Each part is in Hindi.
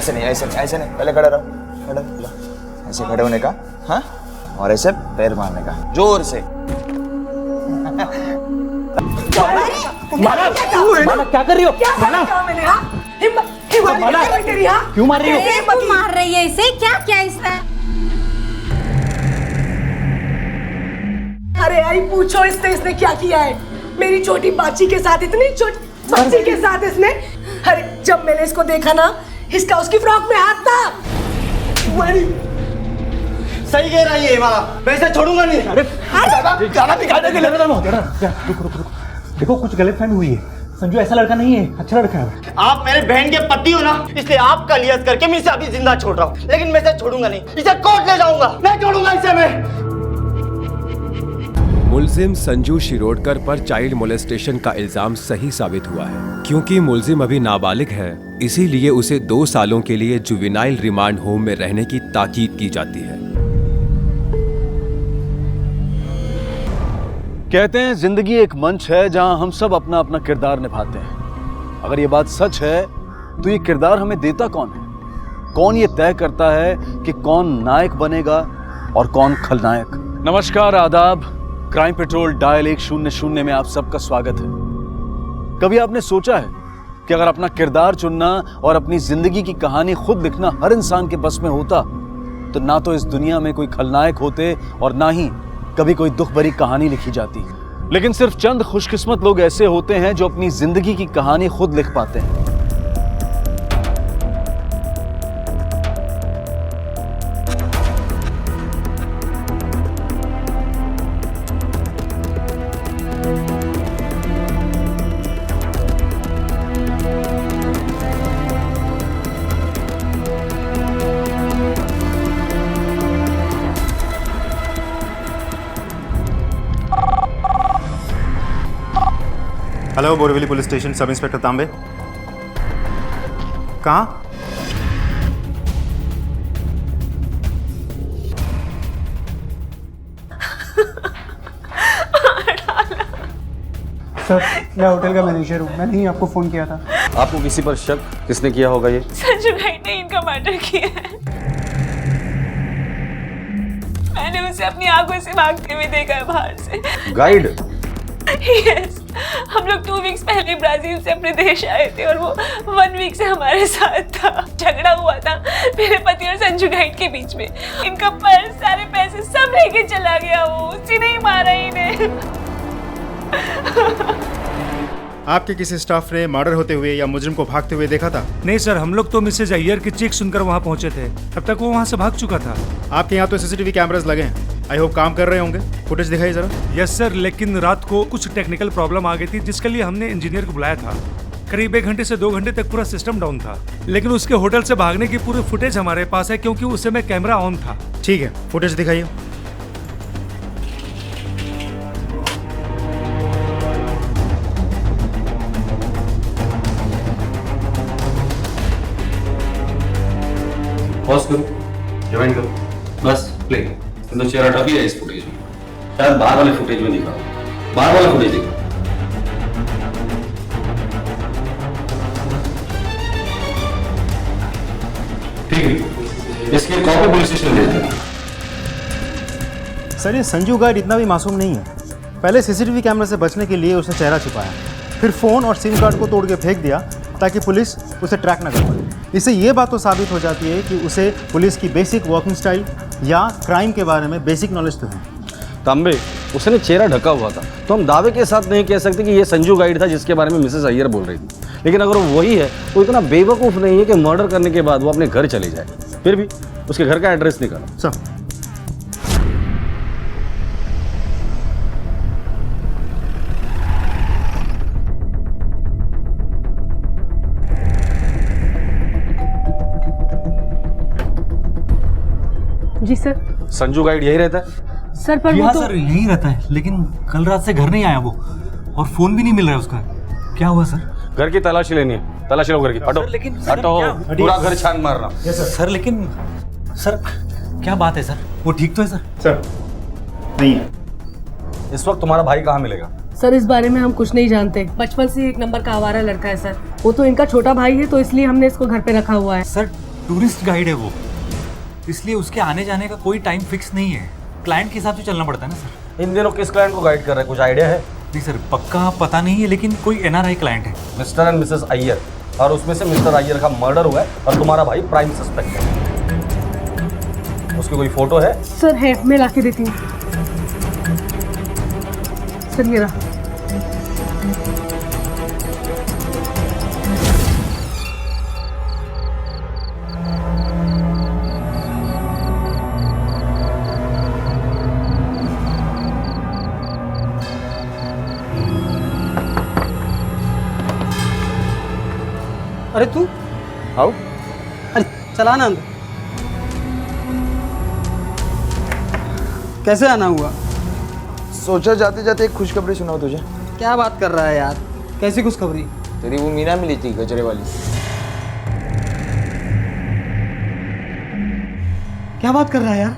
ऐसे नहीं, ऐसे नहीं, ऐसे नहीं, पहले खड़े रहो, खड़े लो। ऐसे खड़े होने का, हाँ, और ऐसे पैर मारने का, जोर से। माला क्या कर रही हो? माला क्यों मार रही हो? क्यों मार रही है इसे? क्या क्या इसने? अरे आई पूछो इसने क्या किया है? मेरी छोटी बाची के साथ, इतनी छोटी बच्ची के साथ इसने। अरे जब मैंने इसको देखा ना, इसका उसकी फ्रॉक में हाथ था। सही कह रही है माला, मैं इसे छोड़ूंगा नहीं। अरे ज्यादा दिखाने के लिए रुको, देखो कुछ गलतफहमी हुई है। संजू ऐसा लड़का नहीं है, अच्छा लड़का है। आप मेरे बहन के पति हो ना, इसलिए आपका लिहाज करके मैं इसे अभी जिंदा छोड़ रहा हूँ, लेकिन मैं इसे छोड़ूंगा नहीं, इसे कोर्ट ले जाऊंगा, नहीं छोड़ूंगा इसे मैं। मुल्जिम संजू शिरोडकर पर चाइल्ड मोलेस्टेशन का इल्जाम सही साबित हुआ है। क्योंकि मुल्जिम अभी नाबालिग है, इसीलिए उसे 2 सालों के लिए जुवेनाइल रिमांड होम में रहने की ताकीद की जाती है। कहते हैं जिंदगी एक मंच है जहां हम सब अपना अपना किरदार निभाते हैं। अगर ये बात सच है तो ये किरदार हमें देता कौन है? कौन ये तय करता है कि कौन नायक बनेगा और कौन खलनायक? नमस्कार, आदाब। क्राइम पेट्रोल डायल 100 में आप सबका स्वागत है। कभी आपने सोचा है कि अगर अपना किरदार चुनना और अपनी जिंदगी की कहानी खुद लिखना हर इंसान के बस में होता तो ना तो इस दुनिया में कोई खलनायक होते और ना ही कभी कोई दुख भरी कहानी लिखी जाती। लेकिन सिर्फ चंद खुशकिस्मत लोग ऐसे होते हैं जो अपनी जिंदगी की कहानी खुद लिख पाते हैं। Hello, Borivali police station, sub inspector तांबे। कहाँ? सर, मैं होटल का मैनेजर हूँ, मैंने ही आपको फ़ोन किया था। आपको किसी पर शक किसने किया होगा? ये संजू गाइड ने इनका मर्डर किया है। मैंने उसे अपनी आंखों से भागते हुए देखा है बाहर से। गाइड? यस, हम लोग 2 वीक्स पहले ब्राजील से अपने देश आए थे और वो 1 वीक से हमारे साथ था। झगड़ा हुआ था मेरे पति और संजू गाइड के बीच में। इनका पर्स, सारे पैसे सब लेके चला गया। वो उसी ने ही मारा इन्हें। आपके किसी स्टाफ ने मर्डर होते हुए या मुजरिम को भागते हुए देखा था? नहीं सर, हम लोग तो मिसेज अय्यर की चीख सुनकर वहाँ पहुँचे थे, तब तक वो वहाँ से भाग चुका था। आपके यहाँ तो सीसीटीवी कैमरास लगे हैं, आई होप काम कर रहे होंगे। फुटेज दिखाइए जरा। यस सर, लेकिन रात को कुछ टेक्निकल प्रॉब्लम आ गई थी जिसके लिए हमने इंजीनियर को बुलाया था। करीब 1 घंटे से 2 घंटे तक पूरा सिस्टम डाउन था, लेकिन उसके होटल से भागने की पूरी फुटेज हमारे पास है क्योंकि उस समय कैमरा ऑन था। ठीक है, फुटेज दिखाइए। पॉज करो, रिवाइंड करो, बस प्ले। तो चेहरा ढक ही है इस फुटेज में, शायद बाहर वाले फुटेज में दिखा, बाहर वाला फुटेज दिखा। ठीक है, इसकी कॉपी पुलिस स्टेशन ले जाओ। सर, ये संजू गाइड इतना भी मासूम नहीं है। पहले सीसीटीवी कैमरा से बचने के लिए उसने चेहरा छिपाया, फिर फ़ोन और सिम कार्ड को तोड़ के फेंक दिया ताकि पुलिस उसे ट्रैक ना कर पाए। इससे ये बात तो साबित हो जाती है कि उसे पुलिस की बेसिक वर्किंग स्टाइल या क्राइम के बारे में बेसिक नॉलेज तो है। तांबे, उसने चेहरा ढका हुआ था तो हम दावे के साथ नहीं कह सकते कि ये संजू गाइड था जिसके बारे में मिसेस अय्यर बोल रही थी। लेकिन अगर वो वही है तो इतना बेवकूफ़ नहीं है कि मर्डर करने के बाद वो अपने घर चले जाए। फिर भी उसके घर का एड्रेस निकाला। सर, जी सर। संजू गाइड यही रहता है? सर पर वो तो सर यहीं रहता है, लेकिन कल रात से घर नहीं आया वो, और फोन भी नहीं मिल रहा है उसका। क्या हुआ सर? घर की तलाशी लेनी है, तलाशी लो घर की। हटो, लेकिन हटो, पूरा घर छान मारना। सर लेकिन सर क्या बात है सर, वो ठीक तो है सर? सर नहीं है। इस वक्त तुम्हारा भाई कहाँ मिलेगा? सर इस बारे में हम कुछ नहीं जानते। बचपन से 1 नंबर का आवारा लड़का है सर। वो तो इनका छोटा भाई है, तो इसलिए हमने इसको घर पे रखा हुआ है। सर टूरिस्ट गाइड है वो, इसलिए उसके आने जाने का कोई टाइम फिक्स नहीं है। क्लाइंट के हिसाब से चलना पड़ता है ना सर। इन दिनों किस क्लाइंट को गाइड कर रहे हैं, कुछ आइडिया है? नहीं सर, पक्का पता नहीं है, लेकिन कोई NRI क्लाइंट है। मिस्टर एंड मिसेस अय्यर, और उसमें से मिस्टर अय्यर का मर्डर हुआ है और तुम्हारा भाई प्राइम सस्पेक्ट है। उसकी कोई फोटो है? सर है, मैं ला के देती हूँ। सर ये रहा। अरे तू आओ। अरे चला ना अंदर। कैसे आना हुआ? सोचा जाते जाते एक खुशखबरी सुनाओ तुझे। क्या बात कर रहा है यार, कैसी खुशखबरी? तेरी वो मीना मिली थी गजरे वाली। क्या बात कर रहा है यार?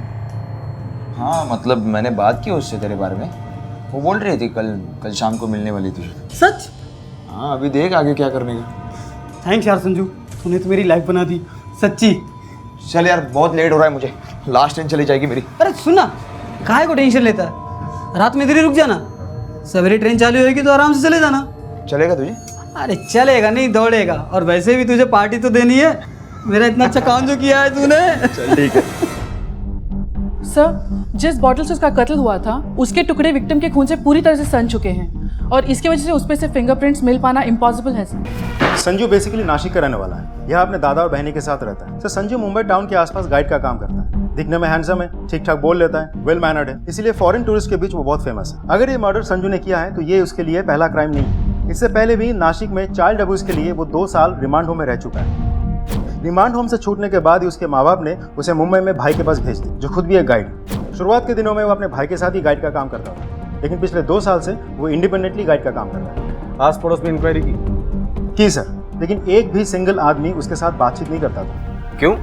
हाँ मतलब मैंने बात की उससे तेरे बारे में। वो बोल रही थी कल शाम को मिलने वाली थी। सच? हाँ अभी देख आगे क्या करने का। थैंक्स यार संजू, तूने तो मेरी लाइफ बना दी सच्ची। चल यार बहुत लेट हो रहा है मुझे, लास्ट ट्रेन चली जाएगी मेरी। अरे सुनना, काहे को टेंशन लेता है? रात में इधर ही रुक जाना, सवेरे ट्रेन चालू होगी तो आराम से चले जाना। चलेगा तुझे? अरे चलेगा नहीं, दौड़ेगा। और वैसे भी तुझे पार्टी तो देनी है, मेरा इतना अच्छा काम जो किया है तूने। चल ठीक है। सर, जिस बॉटल से उसका कत्ल हुआ था उसके टुकड़े विक्टिम के खून से पूरी तरह से सन चुके हैं और इसकी वजह से उस पे से फिंगरप्रिंट्स मिल पाना इम्पॉसिबल है सर। संजू बेसिकली नासिक का रहने वाला है। यह अपने दादा और बहनी के साथ रहता है। सर संजू मुंबई टाउन के आसपास गाइड का काम करता है। दिखने में हैंडसम है, ठीक ठाक बोल लेता है, वेल मैनर्ड है, इसलिए फॉरेन टूरिस्ट के बीच वो बहुत फेमस है। अगर ये मर्डर संजू ने किया है तो ये उसके लिए पहला क्राइम नहीं है। इससे पहले भी नासिक में चाइल्ड अब्यूज के लिए वो 2 साल रिमांड होम में रह चुका है। रिमांड होम से छूटने के बाद ही उसके माँ बाप ने उसे मुंबई में भाई के पास भेज दिया, जो खुद भी एक गाइड है। शुरुआत के दिनों में वो अपने भाई के साथ ही गाइड का काम करता था, लेकिन पिछले 2 साल से वो इंडिपेंडेंटली गाइड का काम कर रहा है। आस पड़ोस में इंक्वायरी की सर, लेकिन एक भी सिंगल आदमी उसके साथ बातचीत नहीं करता था। क्यों?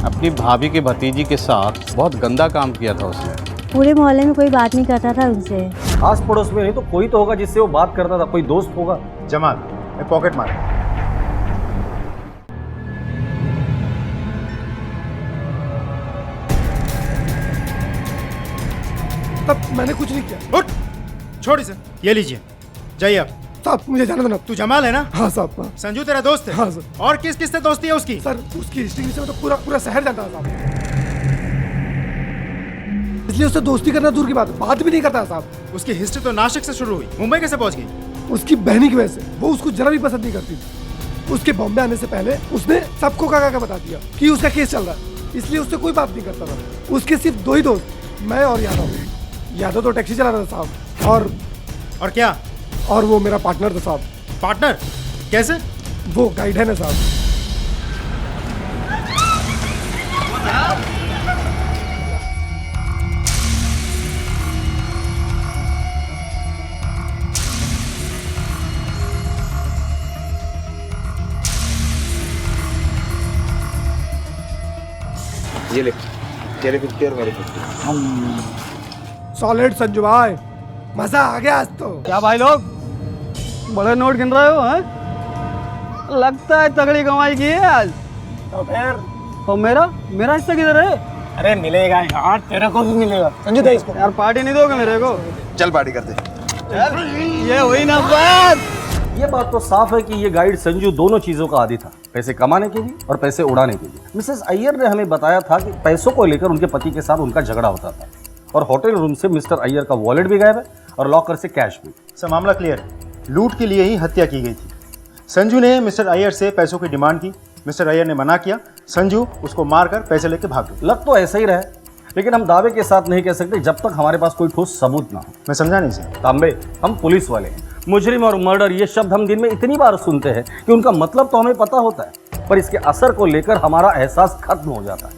अपनी भाभी के भतीजी के साथ बहुत गंदा काम किया था उसने। पूरे मोहल्ले में कोई बात नहीं करता था उनसे। आस पड़ोस में नहीं तो कोई तो होगा जिससे वो बात करता था, कोई दोस्त होगा। जमाल, एक पॉकेट मार। तब मैंने कुछ नहीं किया। उठ, छोड़ इसे। ये लीजिए, जाइए आप। साहब मुझे जाने दो ना। तू जमाल है ना? हाँ साहब। हाँ। संजू तेरा दोस्त है? हाँ सर। और किस किस से दोस्ती है उसकी? सर उसकी हिस्ट्री से तो पूरा शहर जानता है साहब, इसलिए उससे दोस्ती करना दूर की बात भी नहीं करता साहब। उसकी हिस्ट्री तो नासिक से शुरू हुई, मुंबई कैसे पहुंच गई? उसकी बहनी की वजह से। वो उसको जरा भी पसंद नहीं करती थी। उसके बॉम्बे आने से पहले उसने सबको का बता दिया कि उसका केस चल रहा है, इसलिए उससे कोई बात नहीं करता था। उसके सिर्फ 2 ही दोस्त, मैं और यादव तो टैक्सी चला रहा था साहब, और क्या? और वो मेरा पार्टनर था साहब। पार्टनर? कैसे? वो गाइड है ना साहब। ये ले, तेरे 50 और मेरे 50। सॉलिड संजू भाई, मजा आ गया आज तो। क्या भाई लोग बड़े नोट गिन रहे हो हैं? लगता है तगड़ी कमाई की है आज। तो फिर? और मेरा हिस्सा किधर है? अरे मिलेगा यार, तेरे को भी मिलेगा। संजू दे इसको। यार पार्टी नहीं दोगे मेरे को? चल पार्टी करते। ये हुई ना बात। ये बात तो साफ है कि ये गाइड संजू दोनों चीजों का आदी था, पैसे कमाने के लिए और पैसे उड़ाने के लिए। मिसेस अय्यर ने हमें बताया था कि पैसों को लेकर उनके पति के साथ उनका झगड़ा होता था और होटल रूम से मिस्टर अय्यर का वॉलेट भी गायब है और लॉकर से कैश भी। सर मामला क्लियर है, लूट के लिए ही हत्या की गई थी। संजू ने मिस्टर अय्यर से पैसों की डिमांड की, मिस्टर अय्यर ने मना किया, संजू उसको मारकर पैसे लेके भाग गए। लग तो ऐसा ही रहा, लेकिन हम दावे के साथ नहीं कह सकते जब तक हमारे पास कोई ठोस सबूत ना हो। मैं समझा नहीं सर। तांबे, हम पुलिस वाले हैं। मुजरिम और मर्डर ये शब्द हम दिन में इतनी बार सुनते हैं कि उनका मतलब तो हमें पता होता है, पर इसके असर को लेकर हमारा एहसास खत्म हो जाता है।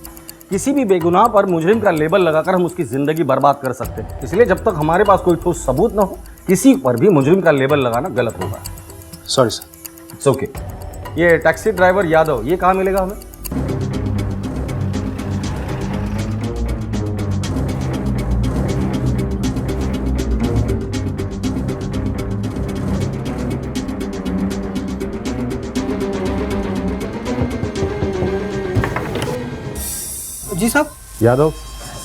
किसी भी बेगुनाह पर मुजरिम का लेबल लगाकर हम उसकी जिंदगी बर्बाद कर सकते हैं, इसलिए जब तक हमारे पास कोई ठोस सबूत ना हो किसी पर भी मुजरिम का लेबल लगाना गलत होगा। Sorry sir. It's okay. ये टैक्सी ड्राइवर यादव, ये कहाँ मिलेगा हमें? जी साहब। यादव?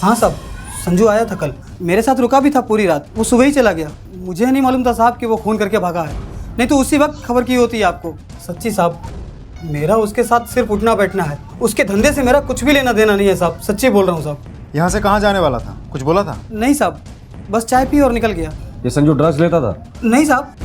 हाँ साहब, संजू आया था कल, मेरे साथ रुका भी था पूरी रात। वो सुबह ही चला गया। मुझे नहीं मालूम था साहब कि वो खून करके भागा है, नहीं तो उसी वक्त खबर की होती है आपको। सच्ची साहब, मेरा उसके साथ सिर्फ उठना बैठना है, उसके धंधे से मेरा कुछ भी लेना देना नहीं है साहब, सच्ची बोल रहा हूँ साहब। यहाँ से कहाँ जाने वाला था, कुछ बोला था? नहीं साहब, बस चाय पी और निकल गया। ये संजू ड्रग्स लेता था? नहीं साहब,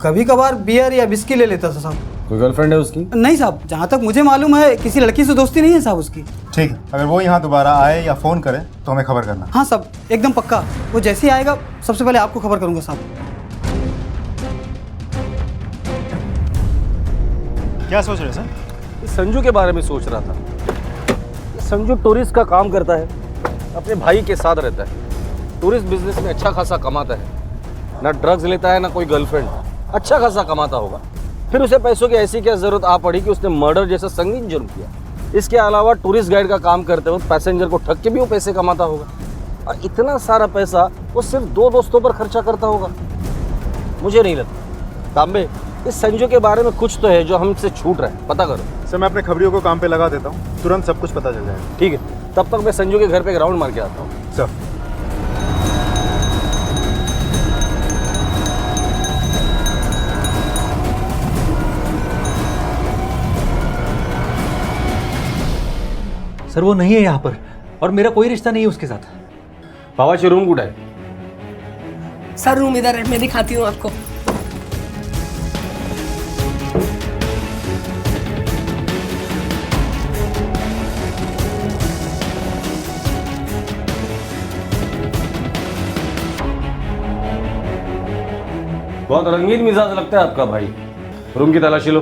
कभी कभार बियर या बिस्की ले लेता था साहब। कोई गर्लफ्रेंड है उसकी? नहीं साहब, जहाँ तक मुझे मालूम है किसी लड़की से दोस्ती नहीं है साहब उसकी। ठीक है, अगर वो यहाँ दोबारा आए या फ़ोन करे तो हमें खबर करना। हाँ साहब, एकदम पक्का। वो जैसे ही आएगा सबसे पहले आपको खबर करूँगा साहब। क्या सोच रहे सर? संजू के बारे में सोच रहा था। संजू टूरिस्ट का काम करता है, अपने भाई के साथ रहता है, टूरिस्ट बिजनेस में अच्छा खासा कमाता है, ना ड्रग्स लेता है ना कोई गर्लफ्रेंड, अच्छा खासा कमाता होगा। फिर उसे पैसों की ऐसी क्या जरूरत आ पड़ी कि उसने मर्डर जैसा संगीन जुर्म किया। इसके अलावा टूरिस्ट गाइड का काम करते वक्त पैसेंजर को ठग के भी वो पैसे कमाता होगा, और इतना सारा पैसा वो सिर्फ 2 दोस्तों पर खर्चा करता होगा। मुझे नहीं लगता। तांबे, इस संजू के बारे में कुछ तो है जो हमसे छूट रहा है, पता करो। सर मैं अपने खबरियों को काम पे लगा देता हूँ, तुरंत सब कुछ पता चल जाएगा। ठीक है, तब तक मैं संजू के घर पे एक राउंड मार के आता हूँ। सर सर वो नहीं है यहाँ पर, और मेरा कोई रिश्ता नहीं है उसके साथ। पावाची रूम कुठे है? सर रूम इधर है, मैं दिखाती हूँ आपको। बहुत रंगीन मिजाज लगता है आपका भाई। रूम की तलाशी लो।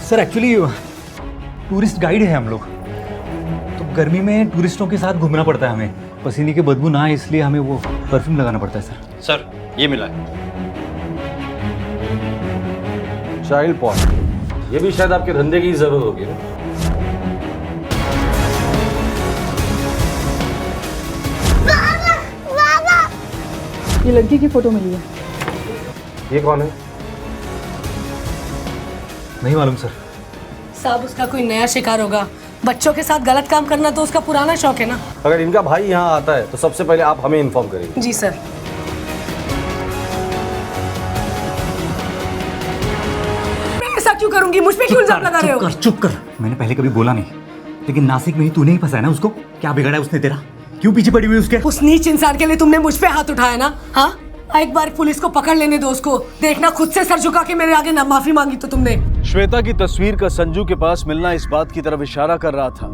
सर एक्चुअली टूरिस्ट गाइड है हम लोग, तो गर्मी में टूरिस्टों के साथ घूमना पड़ता है हमें, पसीने की बदबू ना आए इसलिए हमें वो परफ्यूम लगाना पड़ता है सर। सर ये मिला है। चाइल्ड पॉर्न, ये भी शायद आपके धंधे की जरूरत होगी ना? ये लड़की की फोटो मिली है। ये कौन है? नहीं मालूम सर। साहब उसका कोई नया शिकार होगा। बच्चों के साथ गलत काम करना तो उसका पुराना शौक है ना। अगर इनका भाई यहाँ आता है तो सबसे पहले आप हमें इन्फॉर्म करिए। जी सर। मैं ऐसा क्यों करूंगी, मुझ पे क्यों इल्जाम लगा रहे हो? चुप कर। मैंने पहले कभी बोला नहीं, लेकिन नासिक में ही तूने ही फंसाया ना उसको। क्या बिगाड़ा उसने तेरा? क्यों पीछे पड़ी हुई उसके? उस नीच इंसान के लिए तुमने मुझ पे हाथ उठाया ना? हाँ, एक बार पुलिस को पकड़ लेने दो उसको, देखना खुद से सर झुका के मेरे आगे ना माफी मांगी तो तुमने। श्वेता की तस्वीर का संजू के पास मिलना इस बात की तरफ इशारा कर रहा था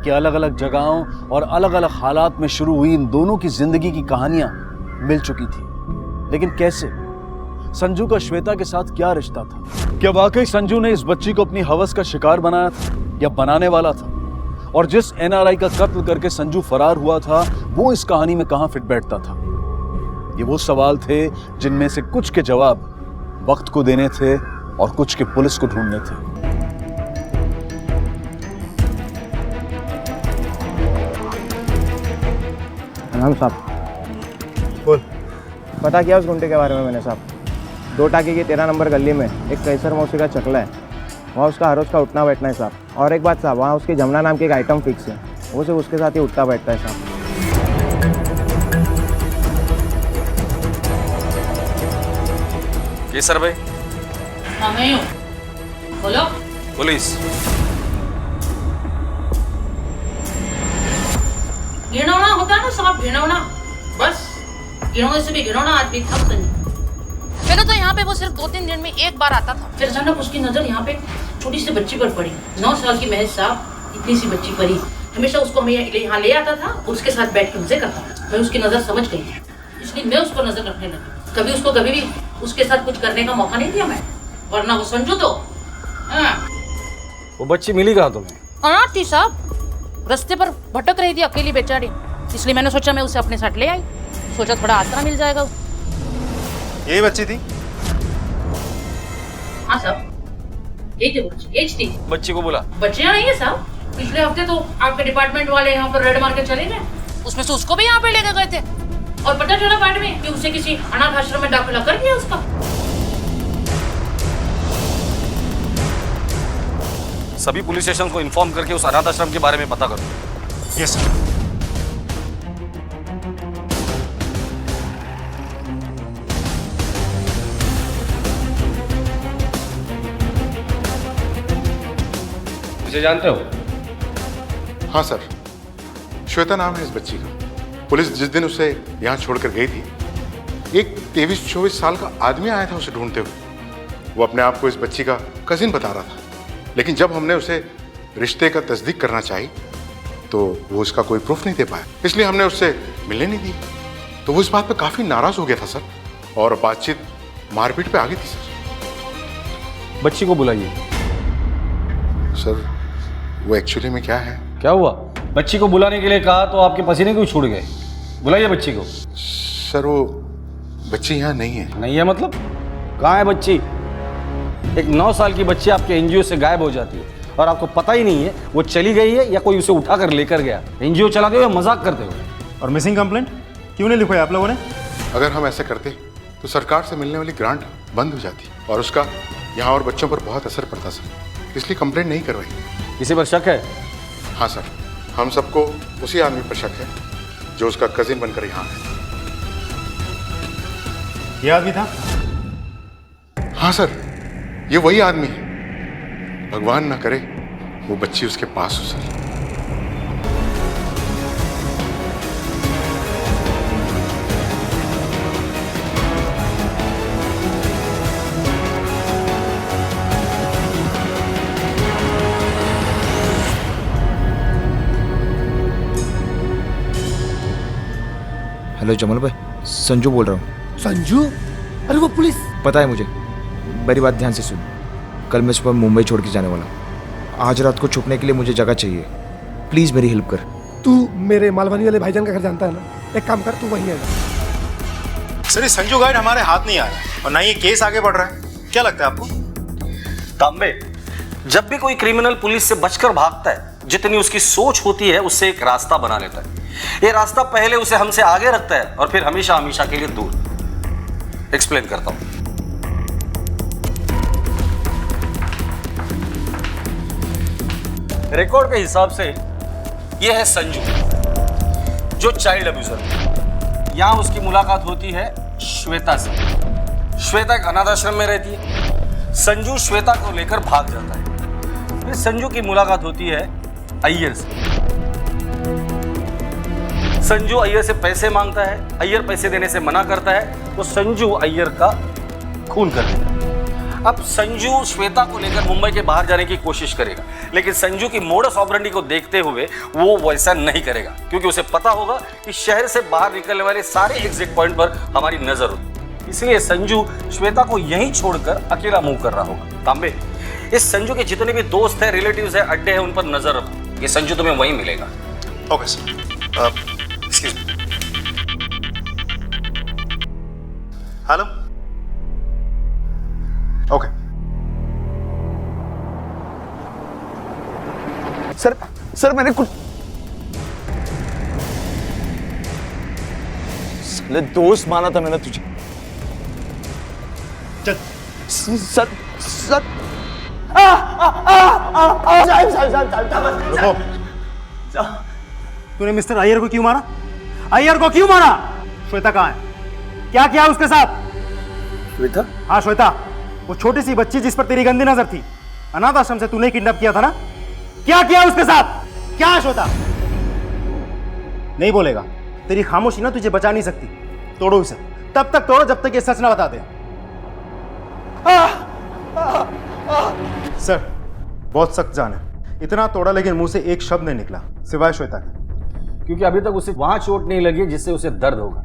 कि अलग अलग जगहों और अलग अलग हालात में शुरू हुई इन दोनों की जिंदगी की कहानियां मिल चुकी थी। लेकिन कैसे? संजू का श्वेता के साथ क्या रिश्ता था? क्या वाकई संजू ने इस बच्ची को अपनी हवस का शिकार बनाया था या बनाने वाला था? और जिस एनआरआई का कत्ल करके संजू फरार हुआ था वो इस कहानी में कहां फिट बैठता था? ये वो सवाल थे जिनमें से कुछ के जवाब वक्त को देने थे और कुछ के पुलिस को ढूंढने थे। नाम साहब बोल। पता किया उस गुंडे के बारे में मैंने साहब। 2 टाके की 13 नंबर गली में एक कैसर मौसी का चकला है, वहाँ उसका हर रोज का उठना बैठना है साहब। और एक बात साहब, वहाँ उसकी जमुना नाम की एक आइटम फिक्स है, वो सिर्फ उसके साथ ही उठता बैठता है साहब। केसर भाई। हाँ मैं हूँ, बोलो। पुलिस। घिनौना होता है ना साहब, घिनौना, बस घिनौने से भी घिनौना आदमी थक संजू। पहले तो यहाँ पे वो सिर्फ 2-3 दिन में एक बार आता था, फिर अचानक उसकी नजर यहाँ पे छोटी सी बच्ची पर पड़ी। 9 साल की महज साहब, इतनी सी बच्ची पड़ी। हमेशा उसको हमें यहाँ ले आता था, उसके साथ बैठ के मजे करता था। मैं उसकी नजर समझ गई, इसलिए मैं उस पर नजर रखने लगी। कभी उसको कभी भी उसके साथ कुछ करने का मौका नहीं दिया मैं, वरना वो संजू तो वो बच्ची मिली कहाँ तुम्हें? अनाथ थी साहब, रास्ते पर भटक रही थी अकेली बेचारी, इसलिए मैंने सोचा मैं उसे अपने साथ ले आई। सोचा थोड़ा आसरा मिल जाएगा। यही बच्ची थी? हाँ साहब, यही थी बच्ची, एज थी। बच्ची को बोला? बच्चियाँ नहीं है साहब, पिछले हफ्ते तो आपके डिपार्टमेंट वाले यहाँ पर रेड मार के चले गए, उसमें से उसको भी यहाँ पे लेके गए थे। और पता चला बाद में कि उसे किसी अनाथ आश्रम में दाखिला कर दिया उसका। सभी पुलिस स्टेशन को इन्फॉर्म करके उस अनाथ आश्रम के बारे में पता करो। Yes sir. इसे जानते हो? हाँ सर, श्वेता नाम है इस बच्ची का। पुलिस जिस दिन उसे यहाँ छोड़कर गई थी, एक 23-24 साल का आदमी आया था उसे ढूंढते हुए। वो अपने आप को इस बच्ची का कजिन बता रहा था, लेकिन जब हमने उसे रिश्ते का तस्दीक करना चाहिए तो वो उसका कोई प्रूफ नहीं दे पाया, इसलिए हमने उससे मिलने नहीं दी। तो वो इस बात पे काफी नाराज हो गया था सर, और बातचीत मारपीट पे आ गई थी सर। बच्ची को बुलाइए। सर वो एक्चुअली में क्या है? क्या हुआ? बच्ची को बुलाने के लिए कहा तो आपके पसीने क्यों छूट गए? बुलाइए बच्ची को। सर वो बच्ची यहाँ नहीं है। नहीं है मतलब? कहाँ है बच्ची? एक 9 साल की बच्ची आपके एनजीओ से गायब हो जाती है और आपको पता ही नहीं है वो चली गई है या कोई उसे उठाकर लेकर गया। एनजीओ चलाते हुए मजाक करते हुए। और मिसिंग कंप्लेंट क्यों नहीं लिखवाया आप लोगों ने? अगर हम ऐसे करते तो सरकार से मिलने वाली ग्रांट बंद हो जाती और उसका यहाँ और बच्चों पर बहुत असर पड़ता सर, इसलिए कंप्लेंट नहीं करवाई। किसी पर शक है? हाँ सर, हम सबको उसी आदमी पर शक है जो उसका कजिन बनकर यहाँ है। ये आदमी था? हाँ सर, ये वही आदमी है। भगवान ना करे वो बच्ची उसके पास हो सर। हेलो जमल भाई, संजू बोल रहा हूँ। संजू? अरे वो पुलिस। पता है मुझे, मेरी बात ध्यान से सुन। कल मैं सुबह मुंबई छोड़ के जाने वाला हूँ। आज रात को छुपने के लिए मुझे जगह चाहिए, प्लीज़ मेरी हेल्प कर। तू मेरे मालवानी वाले भाईजान का घर जानता है ना? एक काम कर, तू वहीं आ। सर ये संजू गाइड हमारे हाथ नहीं आ रहा और ना ये केस आगे बढ़ रहा है, क्या लगता है आपको? तांबे, जब भी कोई क्रिमिनल पुलिस से बचकर भागता है, जितनी उसकी सोच होती है उससे एक रास्ता बना लेता है। ये रास्ता पहले उसे हमसे आगे रखता है और फिर हमेशा हमेशा के लिए दूर। एक्सप्लेन करता हूं। रिकॉर्ड के हिसाब से यह है संजू, जो चाइल्ड अब्यूजर है। यहां उसकी मुलाकात होती है श्वेता से। श्वेता एक अनाथ आश्रम में रहती है। संजू श्वेता को लेकर भाग जाता है। फिर संजू की मुलाकात होती है अय्यर से। संजू अय्यर से पैसे मांगता है, अय्यर पैसे देने से मना करता है, तो संजू अय्यर का खून कर देता है। अब संजू श्वेता को लेकर मुंबई के बाहर जाने की कोशिश करेगा, लेकिन संजू की मोडस ऑपरेंडी को देखते हुए वो वैसा नहीं करेगा, क्योंकि उसे पता होगा कि शहर से बाहर निकलने वाले सारे एग्जिट पॉइंट पर हमारी नजर होती। इसलिए संजू श्वेता को यहीं छोड़कर अकेला मूव कर रहा होगा। तांबे, इस संजू के जितने भी दोस्त हैं, रिलेटिव्स हैं, अड्डे हैं, उन पर नजर रखो। ये संजू तुम्हें वहीं मिलेगा। Okay sir. Excuse me. Hello. Okay sir मैंने कुछ साले दोस्त माना था मैंने तुझे। चल। सर रुको। तूने मिस्टर अय्यर को क्यों मारा? अय्यर को क्यों मारा? श्वेता कहाँ है? क्या किया उसके साथ? श्वेता? हाँ श्वेता, वो छोटी सी बच्ची जिस पर तेरी गंदी नजर थी। अनाथ आश्रम से तूने किडनैप किया था ना? क्या किया उसके साथ? क्या है श्वेता? नहीं बोलेगा। तेरी खामोशी ना तुझे बचा नहीं सकती। तोड़ो इसे, तब तक तोड़ो जब तक ये सच ना बता दे। सर बहुत सख्त जान है। इतना तोड़ा लेकिन मुंह से एक शब्द नहीं निकला सिवाय श्वेता के। क्योंकि अभी तक उसे वहां चोट नहीं लगी जिससे उसे दर्द होगा।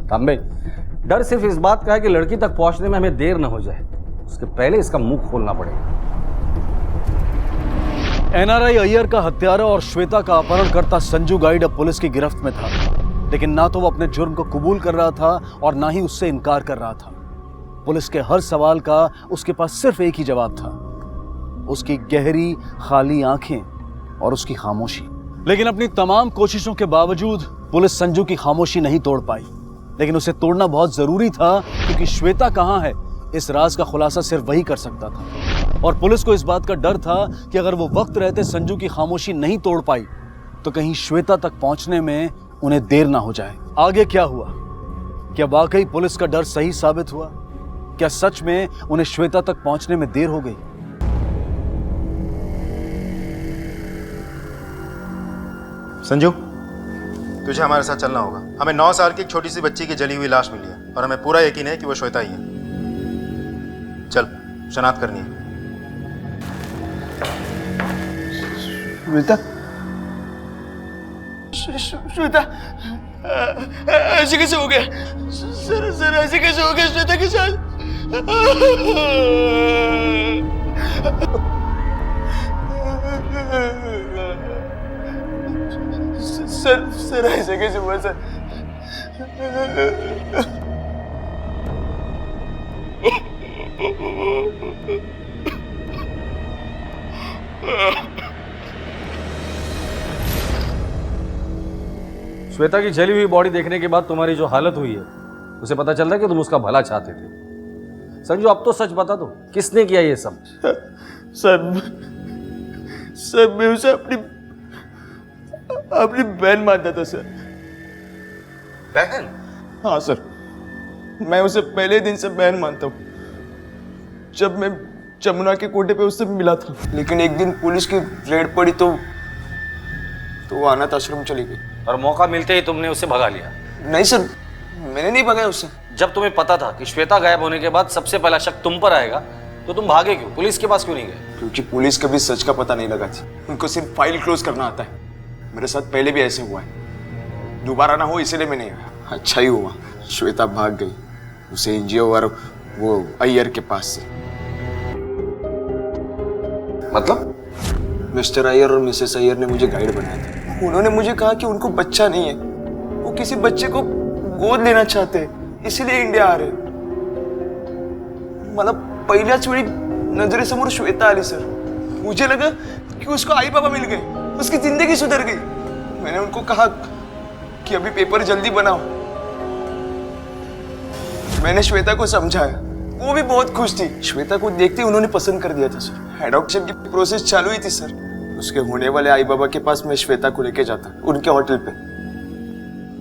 तांबे, डर सिर्फ इस बात का है कि लड़की तक पहुंचने में हमें देर न हो जाए। उसके पहले इसका मुंह खोलना पड़ेगा। एनआरआई अय्यर का हत्यारा और श्वेता का अपहरणकर्ता संजू गाइड अब पुलिस की गिरफ्त में था, लेकिन ना तो वो अपने जुर्म को कबूल कर रहा था और ना ही उससे इनकार कर रहा था। पुलिस के हर सवाल का उसके पास सिर्फ एक ही जवाब था, उसकी गहरी खाली आंखें और उसकी खामोशी। लेकिन अपनी तमाम कोशिशों के बावजूद पुलिस संजू की खामोशी नहीं तोड़ पाई, लेकिन उसे तोड़ना बहुत जरूरी था, क्योंकि श्वेता कहाँ है इस राज का खुलासा सिर्फ वही कर सकता था। और पुलिस को इस बात का डर था कि अगर वो वक्त रहते संजू की खामोशी नहीं तोड़ पाई तो कहीं श्वेता तक पहुंचने में उन्हें देर ना हो जाए। आगे क्या हुआ? क्या वाकई पुलिस का डर सही साबित हुआ? क्या सच में उन्हें श्वेता तक पहुंचने में देर हो गई? संजू, तुझे हमारे साथ चलना होगा। हमें 9 साल की एक छोटी सी बच्ची की जली हुई लाश मिली है और हमें पूरा यकीन है कि वो श्वेता ही है। चल, शनाख्त करनी है। श्वेता, श्वेता ऐसे कैसे हो गया? सर ऐसे कैसे हो गया श्वेता के साथ? सर ऐसे कैसे हुआ सर? श्वेता की जली हुई बॉडी देखने के बाद तुम्हारी जो हालत हुई है उसे पता चल रहा है कि तुम उसका भला चाहते थे। संजू, अब तो सच बता दो, किसने किया ये सब? सर मैं उसे अपनी बहन मानता था सर। बहन? हाँ सर, मैं उसे पहले दिन से बहन मानता हूँ। जब मैं जमुना के कोटे पे उससे मिला था, लेकिन एक दिन पुलिस की रेड पड़ी तो वो अनाथ आश्रम चली गई और मौका मिलते ही तुमने उसे भगा लिया? नहीं सर, मैंने नहीं भगाया उसे। जब तुम्हें पता था कि श्वेता गायब होने के बाद सबसे पहला शक तुम पर आएगा तो तुम भागे क्यों? पुलिस के पास क्यों नहीं गए? क्योंकि पुलिस कभी सच का पता नहीं लगाती, उनको सिर्फ फाइल क्लोज करना आता है। मेरे साथ पहले भी ऐसे हुआ है, दोबारा ना हो इसलिए मैं नहीं आया। अच्छा ही हुआ श्वेता भाग गई, उसे एनजीओ और वो अय्यर के पास से। मतलब? मिस्टर अय्यर और मिसेस अय्यर ने मुझे गाइड बनाया था। उन्होंने मुझे कहा कि उनको बच्चा नहीं है, वो किसी बच्चे को गोद लेना चाहते हैं, इसीलिए इंडिया आ रहे। मतलब पहिल्याच वेळी नजरेसमोर श्वेता आली सर। मुझे लगा कि उसको आई बाबा मिल गए, उसकी जिंदगी सुधर गई। मैंने उनको कहा कि अभी पेपर जल्दी बनाओ। मैंने श्वेता को समझाया, वो भी बहुत खुश थी। श्वेता को देखते ही उन्होंने पसंद कर दिया था सर। एडॉप्शन की प्रोसेस चालू ही थी सर। उसके होने वाले आई बाबा के पास मैं श्वेता को लेके जाता उनके होटल पे,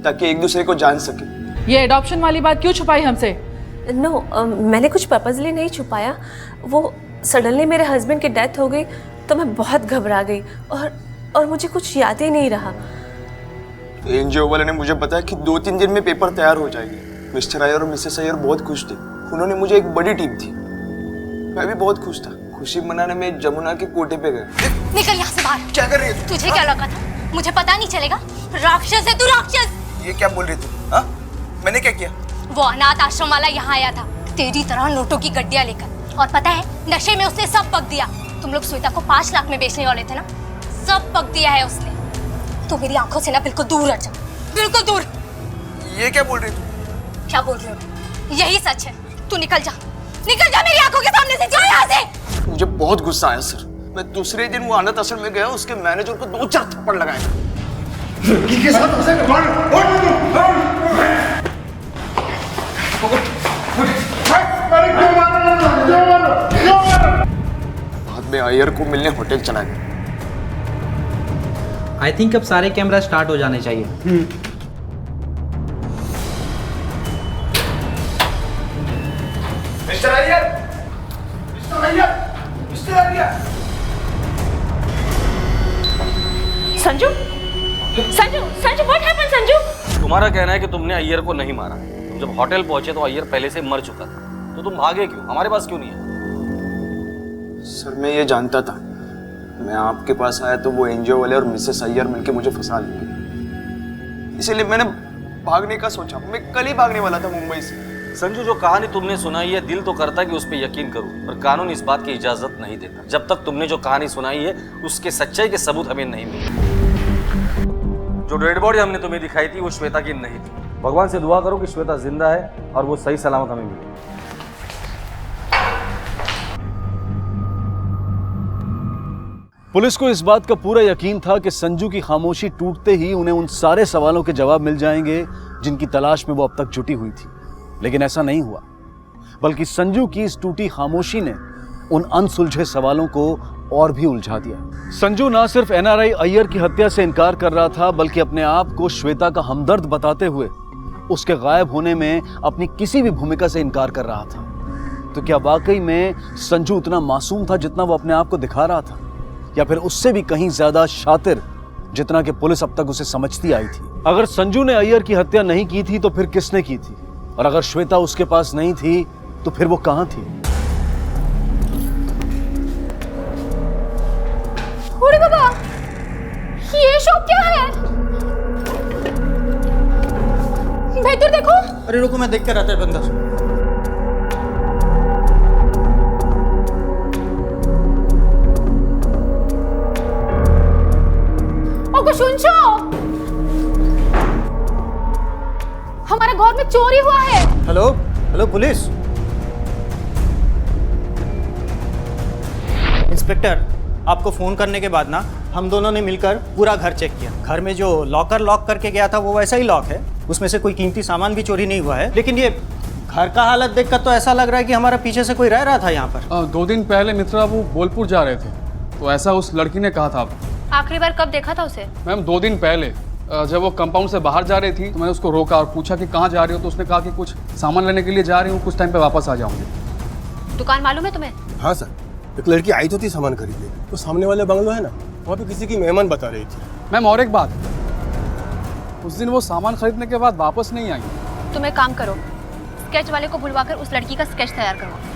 ताकि एक दूसरे को जान सके। ये एडॉप्शन वाली बात क्यों छुपाई हमसे? मैंने कुछ पर्पजली नहीं छुपाया। वो सडनली मेरे हस्बैंड की डेथ हो गई तो मैं बहुत घबरा गई और मुझे कुछ याद ही नहीं रहा। एनजीओ वाले ने मुझे बताया कि 2-3 दिन में पेपर तैयार हो जाएंगे। मिस्टर अय्यर और मिसेस अय्यर बहुत खुश थे। उन्होंने मुझे एक बड़ी टीम थी, मैं भी बहुत खुश था। खुशी मनाने में जमुना के कोटे पे गए। निकल यहाँ से बाहर। क्या कर रही है? तुझे क्या लगा था मुझे पता नहीं चलेगा? राक्षस है तू, राक्षस। ये क्या बोल रही तू? हाँ, मैंने क्या किया? वो अनाथ आश्रम वाला यहाँ आया था तेरी तरह नोटों की गड्डियाँ लेकर, और पता है नशे में उसने सब पक दिया। तुम लोग श्वेता को 5 लाख में बेचने वाले थे ना, सब पक दिया है उसने। तू मेरी आंखों से ना बिल्कुल दूर हट जा, बिल्कुल दूर। ये क्या बोल रही तू? क्या बोल रही हो? यही सच है। तू निकल जा मेरी आंखों के सामने से, जा यहाँ से। मुझे बहुत गुस्सा आया सर। मैं दूसरे दिन वो अनाथ आश्रम में गया, उसके मैनेजर को 2-4 थप्पड़ लगाए। लड़की के साथ ऐसे बाद में अय्यर को मिलने होटल चला गया। आई थिंक अब सारे कैमरा स्टार्ट हो जाने चाहिए। Mister Iyer, mister Iyer, mister Iyer. Sanju, what happened Sanju? तुम्हारा कहना है कि तुमने अय्यर को नहीं मारा। तुम जब होटल पहुंचे तो अय्यर पहले से मर चुका था, तो तुम भागे क्यों? हमारे पास क्यों नहीं है? सर मैं ये जानता था, मैं आपके पास आया तो वो एनजीओ वाले और मिसेस अय्यर मिलके मुझे फंसा लेंगे, इसलिए मैंने भागने का सोचा। मैं कल ही भागने वाला था मुंबई से। संजू, जो कहानी तुमने सुनाई है दिल तो करता है कि उस पर यकीन करूं, पर कानून इस बात की इजाजत नहीं देता जब तक तुमने जो कहानी सुनाई है उसके सच्चाई के सबूत हमें नहीं मिले। जो डेड बॉडी हमने तुम्हें दिखाई थी वो श्वेता की नहीं थी। भगवान से दुआ करो कि श्वेता जिंदा है और वो सही सलामत हमें मिले। पुलिस को इस बात का पूरा यकीन था कि संजू की खामोशी टूटते ही उन्हें उन सारे सवालों के जवाब मिल जाएंगे जिनकी तलाश में वो अब तक जुटी हुई थी। लेकिन ऐसा नहीं हुआ, बल्कि संजू की इस टूटी खामोशी ने उन अनसुलझे सवालों को और भी उलझा दिया। संजू ना सिर्फ एनआरआई अय्यर की हत्या से इनकार कर रहा था, बल्कि अपने आप को श्वेता का हमदर्द बताते हुए उसके गायब होने में अपनी किसी भी भूमिका से इनकार कर रहा था। तो क्या वाकई में संजू उतना मासूम था जितना वो अपने आप को दिखा रहा था, या फिर उससे भी कहीं ज्यादा शातिर जितना कि पुलिस अब तक उसे समझती आई थी? अगर संजू ने अय्यर की हत्या नहीं की थी तो फिर किसने की थी? और अगर श्वेता उसके पास नहीं थी तो फिर वो कहां थी? अरे बाबा, ये शॉप क्या है? भीतर देखो। अरे रुको, मैं देख कर आता है बंदा। सुनछो, हमारे घर में चोरी हुआ है। हेलो हेलो पुलिस इंस्पेक्टर, आपको फोन करने के बाद ना हम दोनों ने मिलकर पूरा घर चेक किया। घर में जो लॉकर लॉक करके गया था वो वैसा ही लॉक है, उसमें से कोई कीमती सामान भी चोरी नहीं हुआ है। लेकिन ये घर का हालत देखकर तो ऐसा लग रहा है कि हमारा पीछे से कोई रह रहा था यहाँ पर। 2 दिन पहले मित्रा वो बोलपुर जा रहे थे, तो ऐसा उस लड़की ने कहा था। आखिरी बार कब देखा था उसे? मैम 2 दिन पहले, जब वो कंपाउंड से बाहर जा रही थी तो मैंने उसको रोका और पूछा कि कहाँ जा रही हो, तो उसने कहा कि कुछ सामान लेने के लिए जा रही हूँ, कुछ टाइम पे वापस आ जाऊंगी। दुकान मालूम है तुम्हें? हाँ सर, एक लड़की आई तो थी सामान खरीदने, तो सामने वाले बंगलो है ना, वहाँ पे किसी की मेहमान बता रही थी। मैम और एक बात, उस दिन वो सामान खरीदने के बाद वापस नहीं आई। तुम एक काम करो, स्केच वाले को बुलवाकर उस लड़की का स्केच तैयार करवाओ।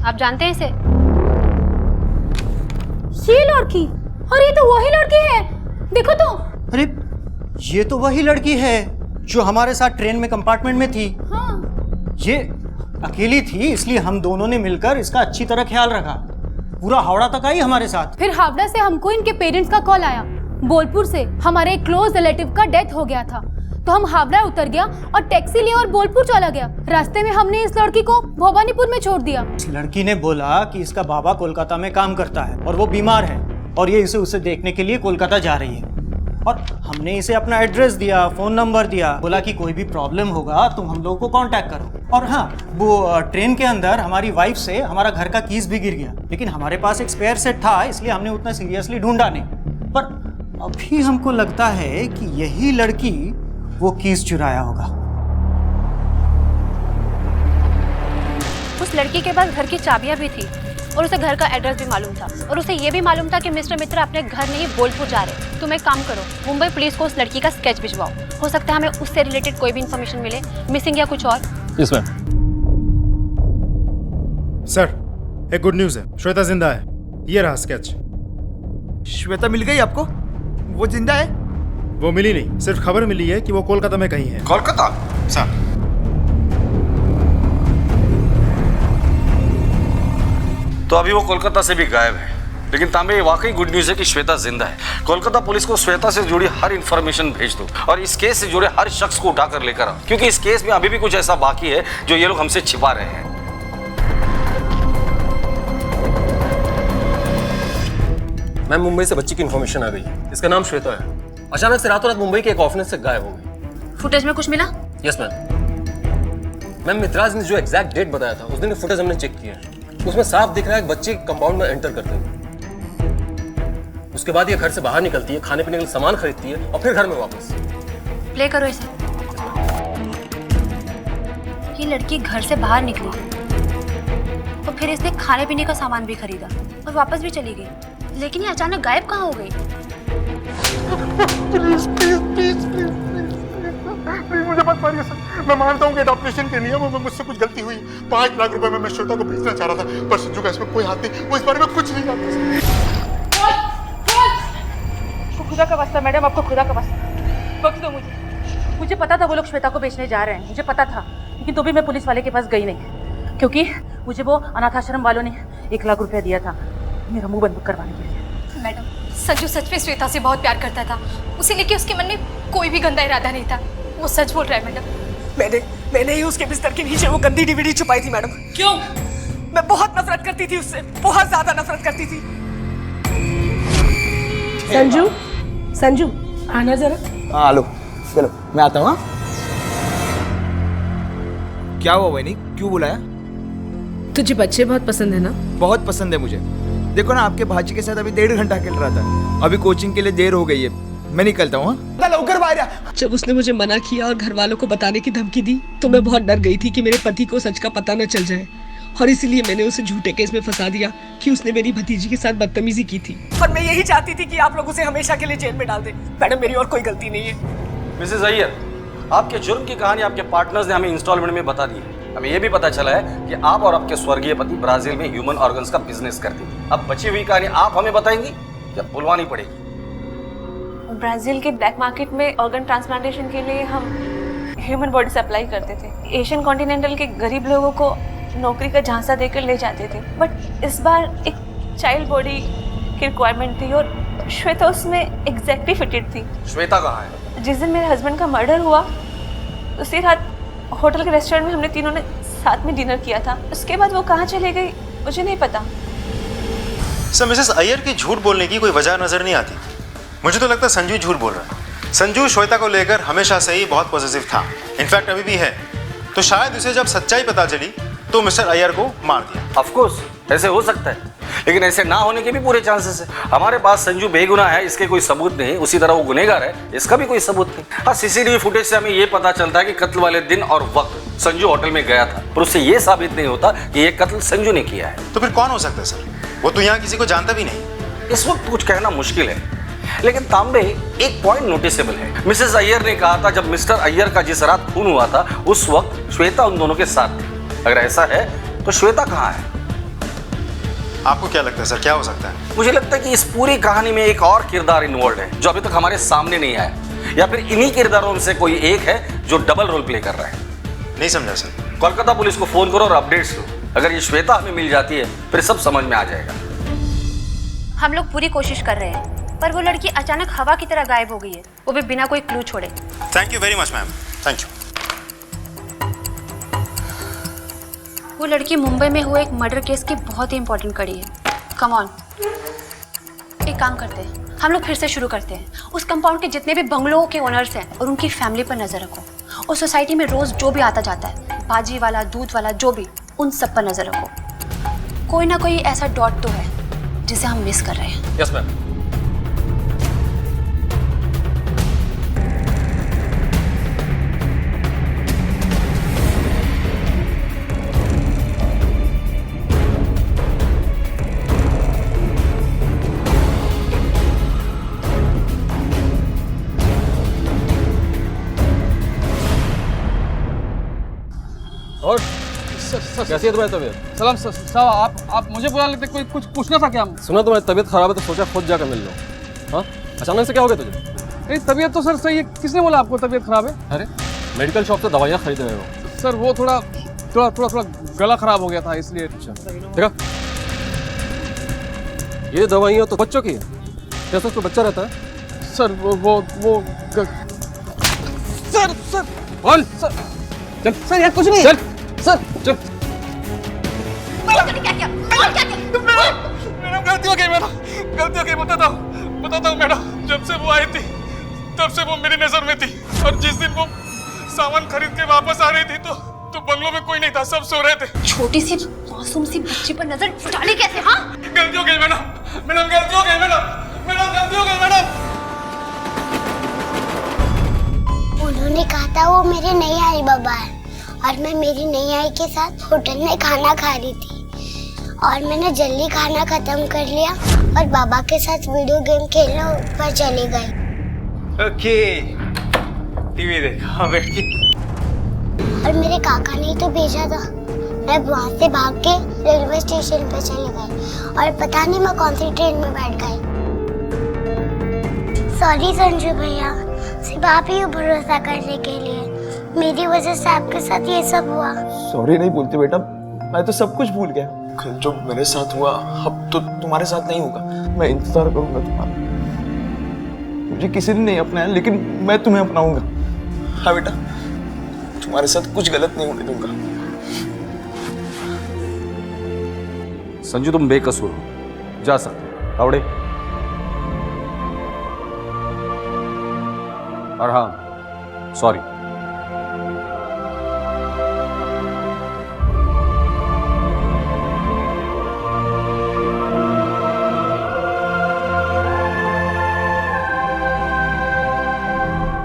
आप जानते हैं इसे? ये लड़की, और ये तो वही लड़की है, देखो तो। अरे ये तो वही लड़की है जो हमारे साथ ट्रेन में कंपार्टमेंट में थी। हाँ। ये अकेली थी, इसलिए हम दोनों ने मिलकर इसका अच्छी तरह ख्याल रखा। पूरा हावड़ा तक आई हमारे साथ। फिर हावड़ा से हमको इनके पेरेंट्स का कॉल आया। बोलपुर से हमारे एक क्लोज रिलेटिव का डेथ हो गया था, तो हम हावड़ा उतर गया और टैक्सी लिया और बोलपुर चला गया। रास्ते में हमने इस लड़की को भवानीपुर में छोड़ दिया। इस लड़की ने बोला कि इसका बाबा कोलकाता में काम करता है और वो बीमार है, और ये इसे उसे देखने के लिए कोलकाता जा रही है। और हमने इसे अपना एड्रेस दिया, फोन नंबर दिया, बोला कि कोई भी प्रॉब्लम होगा तुम हम लोगों को कांटेक्ट करो। और हाँ, वो ट्रेन के अंदर हमारी वाइफ से हमारा घर का कीज भी गिर गया, लेकिन हमारे पास एक स्पेयर सेट था, इसलिए हमने उतना सीरियसली ढूंढा नहीं। पर अभी हमको लगता है कि यही लड़की वो कीज चुराया होगा। उस लड़की के पास घर की चाबियां भी थी और उसे घर का एड्रेस भी मालूम था, और उसे ये भी मालूम था कि मिस्टर मित्रा अपने घर नहीं बोलपुर जा रहे। तुम एक काम करो, मुंबई पुलिस को उस लड़की का स्केच भिजवाओ, हो सकता है हमें उससे रिलेटेड कोई भी इंफॉर्मेशन मिले, मिसिंग या कुछ और। Yes ma'am. सर, एक गुड न्यूज़ है, श्वेता जिंदा है। ये रहा स्केच। श्वेता मिल गई आपको? वो जिंदा है? वो मिली नहीं, सिर्फ खबर मिली है कि वो कोलकाता में कहीं है। कोलकाता? सर, तो अभी वो कोलकाता से भी गायब है, लेकिन तांबे ये वाकई गुड न्यूज़ है कि श्वेता जिंदा है। कोलकाता पुलिस को श्वेता से जुड़ी हर इंफॉर्मेशन भेज दो और इस केस से जुड़े हर शख्स को उठाकर लेकर आओ, क्योंकि इस केस में अभी भी कुछ ऐसा बाकी है जो ये लोग हमसे छिपा रहे हैं। मैम, मुंबई से बच्ची की इन्फॉर्मेशन आ गई, इसका नाम श्वेता है। अचानक से रातों रात मुंबई के एक ऑफिस से गायब हो गई। फुटेज में कुछ मिला? यस मैम, मित्राज ने जो एग्जैक्ट डेट बताया था उस दिन की फुटेज हमने चेक किया है, उसमें साफ दिख रहा है बच्चे कंपाउंड में एंटर करते हैं, उसके बाद ये घर से बाहर निकलती है, खाने पीने के लिए सामान खरीदती है और फिर घर में वापस। प्ले करो इसे। ये लड़की घर से बाहर निकली और फिर इसने खाने पीने का सामान भी खरीदा और वापस भी चली गई, लेकिन ये अचानक गायब कहाँ हो गई? Please please please please please मुझे मत मारिए सर। मैं मानता हूँ कि ऑपरेशन के नियमों में मुझसे कुछ गलती हुई। 5 लाख रुपए में मैं श्वेता को भेजना चाह रहा था, पर संजू का इसमें कोई हाथ नहीं, वो इस बारे में कुछ नहीं जानता। आपको खुदा का वास्ता मैडम, आपको खुदा का वास्ता बख्श दो मुझे पता था वो लोग श्वेता को बेचने जा रहे हैं, मुझे पता था, लेकिन तो भी मैं पुलिस वाले के पास गई नहीं, क्योंकि मुझे वो अनाथ आश्रम वालों ने 1 लाख रुपया दिया था मेरा मुंह बंद करवाने के लिए। मैडम, संजू सच में श्वेता से बहुत प्यार करता था, उसे लेके उसके मन में कोई भी गंदा इरादा नहीं था। वो सच बोल रहा है मैडम। मैंने ही उसके बिस्तर के नीचे वो गंदी डीवीडी छुपाई थी मैडम। क्यों? मैं बहुत नफरत करती थी उससे, बहुत ज्यादा नफरत करती थी। संजू, संजू आना जरा। हाँ लो, चलो मैं आता हूँ। क्या हुआ वैनी, क्यों बुलाया? तुझे बच्चे बहुत पसंद है ना? बहुत पसंद है मुझे। देखो ना, आपके भाजी के साथ अभी 1.5 घंटा खेल रहा था। अभी कोचिंग के लिए देर हो गई है, मैं निकलता हूँ। लौकर बाहर आ। जब उसने मुझे मना किया और घर वालों को बताने की धमकी दी तो मैं बहुत डर गई थी कि मेरे पति को सच का पता न चल जाए, और इसीलिए मैंने उसे झूठे केस में फंसा दिया कि उसने मेरी भतीजी के साथ बदतमीजी की थी। और मैं यही चाहती थी कि आप लोग उसे हमेशा के लिए जेल में डाल दें। मैडम, मेरी और कोई गलती नहीं है। मिसेस अय्यर, आपके जुर्म की कहानी आपके पार्टनर्स ने हमें इंस्टॉलमेंट में बता दी है। हमें यह भी पता चला है कि आप और आपके स्वर्गीय पति ब्राजील में ह्यूमन ऑर्गन्स का बिजनेस करते थे। अब बची हुई कहानी आप हमें बताएंगी या बुलवानी पड़ेगी? ब्राजील के ब्लैक मार्केट में ऑर्गन ट्रांसप्लांटेशन के लिए हम ह्यूमन बॉडी सप्लाई करते थे। एशियन कॉन्टिनेंटल के गरीब लोगों को नौकरी का झांसा देकर ले जाते थे, बट इस बार एक चाइल्ड बॉडी की रिक्वायरमेंट थी और श्वेता उसमें एग्जैक्टली फिटेड थी। श्वेता कहाँ है? जिस दिन मेरे हस्बैंड का मर्डर हुआ उसी रात होटल के रेस्टोरेंट में हमने तीनों ने साथ में डिनर किया था। उसके बाद वो कहाँ चले गई मुझे नहीं पता। सर, मिसेस अय्यर की झूठ बोलने की कोई वजह नजर नहीं आती। मुझे तो लगता है संजू झूठ बोल रहा है। संजू श्वेता को लेकर हमेशा से ही बहुत पॉजिटिव था, इनफैक्ट अभी भी है। तो शायद उसे जब सच्चाई पता चली तो मिस्टर अय्यर को मार दिया। ऑफ कोर्स ऐसे हो सकता है, लेकिन ऐसे ना होने के भी पूरे चांसेस है। हमारे पास संजू बेगुनाह है इसके कोई सबूत नहीं, उसी तरह वो गुनहगार है इसका भी कोई सबूत नहीं। हाँ, सीसीटीवी फुटेज से हमें ये पता चलता है कि कत्ल वाले दिन और वक्त संजू होटल में गया था, पर उससे ये साबित नहीं होता कि ये कत्ल संजू ने किया है। तो फिर कौन हो सकता है सर? वो तो यहाँ किसी को जानता भी नहीं। इस वक्त कुछ कहना मुश्किल है, लेकिन तांबे एक पॉइंट नोटिसेबल है। मिसेस अय्यर ने कहा था जब मिस्टर अय्यर का जिस रात खून हुआ था उस वक्त श्वेता उन दोनों के साथ थी। अगर ऐसा है तो श्वेता कहाँ है? आपको क्या लगता है सर, क्या हो सकता है? मुझे लगता है कि इस पूरी कहानी में एक और किरदार इन्वॉल्व है जो अभी तक हमारे सामने नहीं आया, या फिर इन्हीं किरदारों में से कोई एक है जो डबल रोल प्ले कर रहा है। नहीं समझा सर। कोलकाता पुलिस को फोन करो और अपडेट्स लो। अगर ये श्वेता हमें मिल जाती है फिर सब समझ में आ जाएगा। हम लोग पूरी कोशिश कर रहे हैं, पर वो लड़की अचानक हवा की तरह गायब हो गई है, वो भी बिना कोई क्लू छोड़े। Thank you very much ma'am, thank you. वो लड़की मुंबई में हुए एक मर्डर केस की बहुत ही इंपॉर्टेंट कड़ी है। कम ऑन, एक काम करते हैं, हम लोग फिर से शुरू करते हैं। उस कंपाउंड के जितने भी बंगलों के ओनर्स हैं और उनकी फैमिली पर नजर रखो। उस सोसाइटी में रोज जो भी आता जाता है, भाजी वाला, दूध वाला, जो भी, उन सब पर नजर रखो। कोई ना कोई ऐसा डॉट तो है जिसे हम मिस कर रहे हैं। Yes ma'am. और कैसी है तुम्हारी तबीयत? सलाम साहब, आप मुझे बुला लेते, कोई कुछ पूछना था क्या? सुना तुम्हारी तबीयत खराब है तो सोचा खुद जाकर मिल लो। हाँ, अचानक से क्या हो गया तुझे? नहीं, तबीयत तो सर सही है। किसने बोला आपको तबीयत खराब है? अरे मेडिकल शॉप से दवाइयाँ खरीद रहे हो? सर वो थोड़ा गला खराब हो गया था इसलिए। देखा, ये दवाइयाँ तो बच्चों की है। कैसा कोई बच्चा रहता है? सर वो सर बोल सर। चल सर, यार कुछ नहीं। चल सर, चल। मैडम गलती हो गई, मैडम गलती हो गई। बताता हूँ मैडम, जब से वो आई थी तब से वो मेरी नजर में थी, और जिस दिन वो सामान खरीद के वापस आ रही थी तो बंगलों में कोई नहीं था, सब सो रहे थे। छोटी सी मासूम सी बच्ची पर नजर डाली कैसे? हाँ, गलती हो गई मैडम गलती हो गई मैडम गलती हो गई मैडम। उन्होंने कहा था वो मेरे नई आई बाबा है, और मैं मेरी नई आई के साथ होटल में खाना खा रही थी, और मैंने जल्दी खाना खत्म कर लिया और बाबा के साथ वीडियो गेम खेलने ऊपर चली गई। ओके, टीवी देखा बैठ के। और मेरे काका ने तो भेजा था। मैं वहाँ से भाग के रेलवे स्टेशन पे चली गई, और पता नहीं मैं कौन सी ट्रेन में बैठ गई। सॉरी संजू भैया, सिर्फ आप ही भरोसा करने के लिए, मेरी वजह से आपके साथ ये सब हुआ। सॉरी नहीं बोलती बेटा, मैं तो सब कुछ भूल गया। जो मेरे साथ हुआ अब तो तुम्हारे साथ नहीं होगा। मैं इंतजार करूंगा तुम्हारा। मुझे किसी ने नहीं अपनाया, लेकिन मैं तुम्हें अपनाऊंगा। हाँ बेटा, तुम्हारे साथ कुछ गलत नहीं होने दूंगा। संजू तुम बेकसूर हो, जा सकते हो। तावड़े और हाँ सॉरी।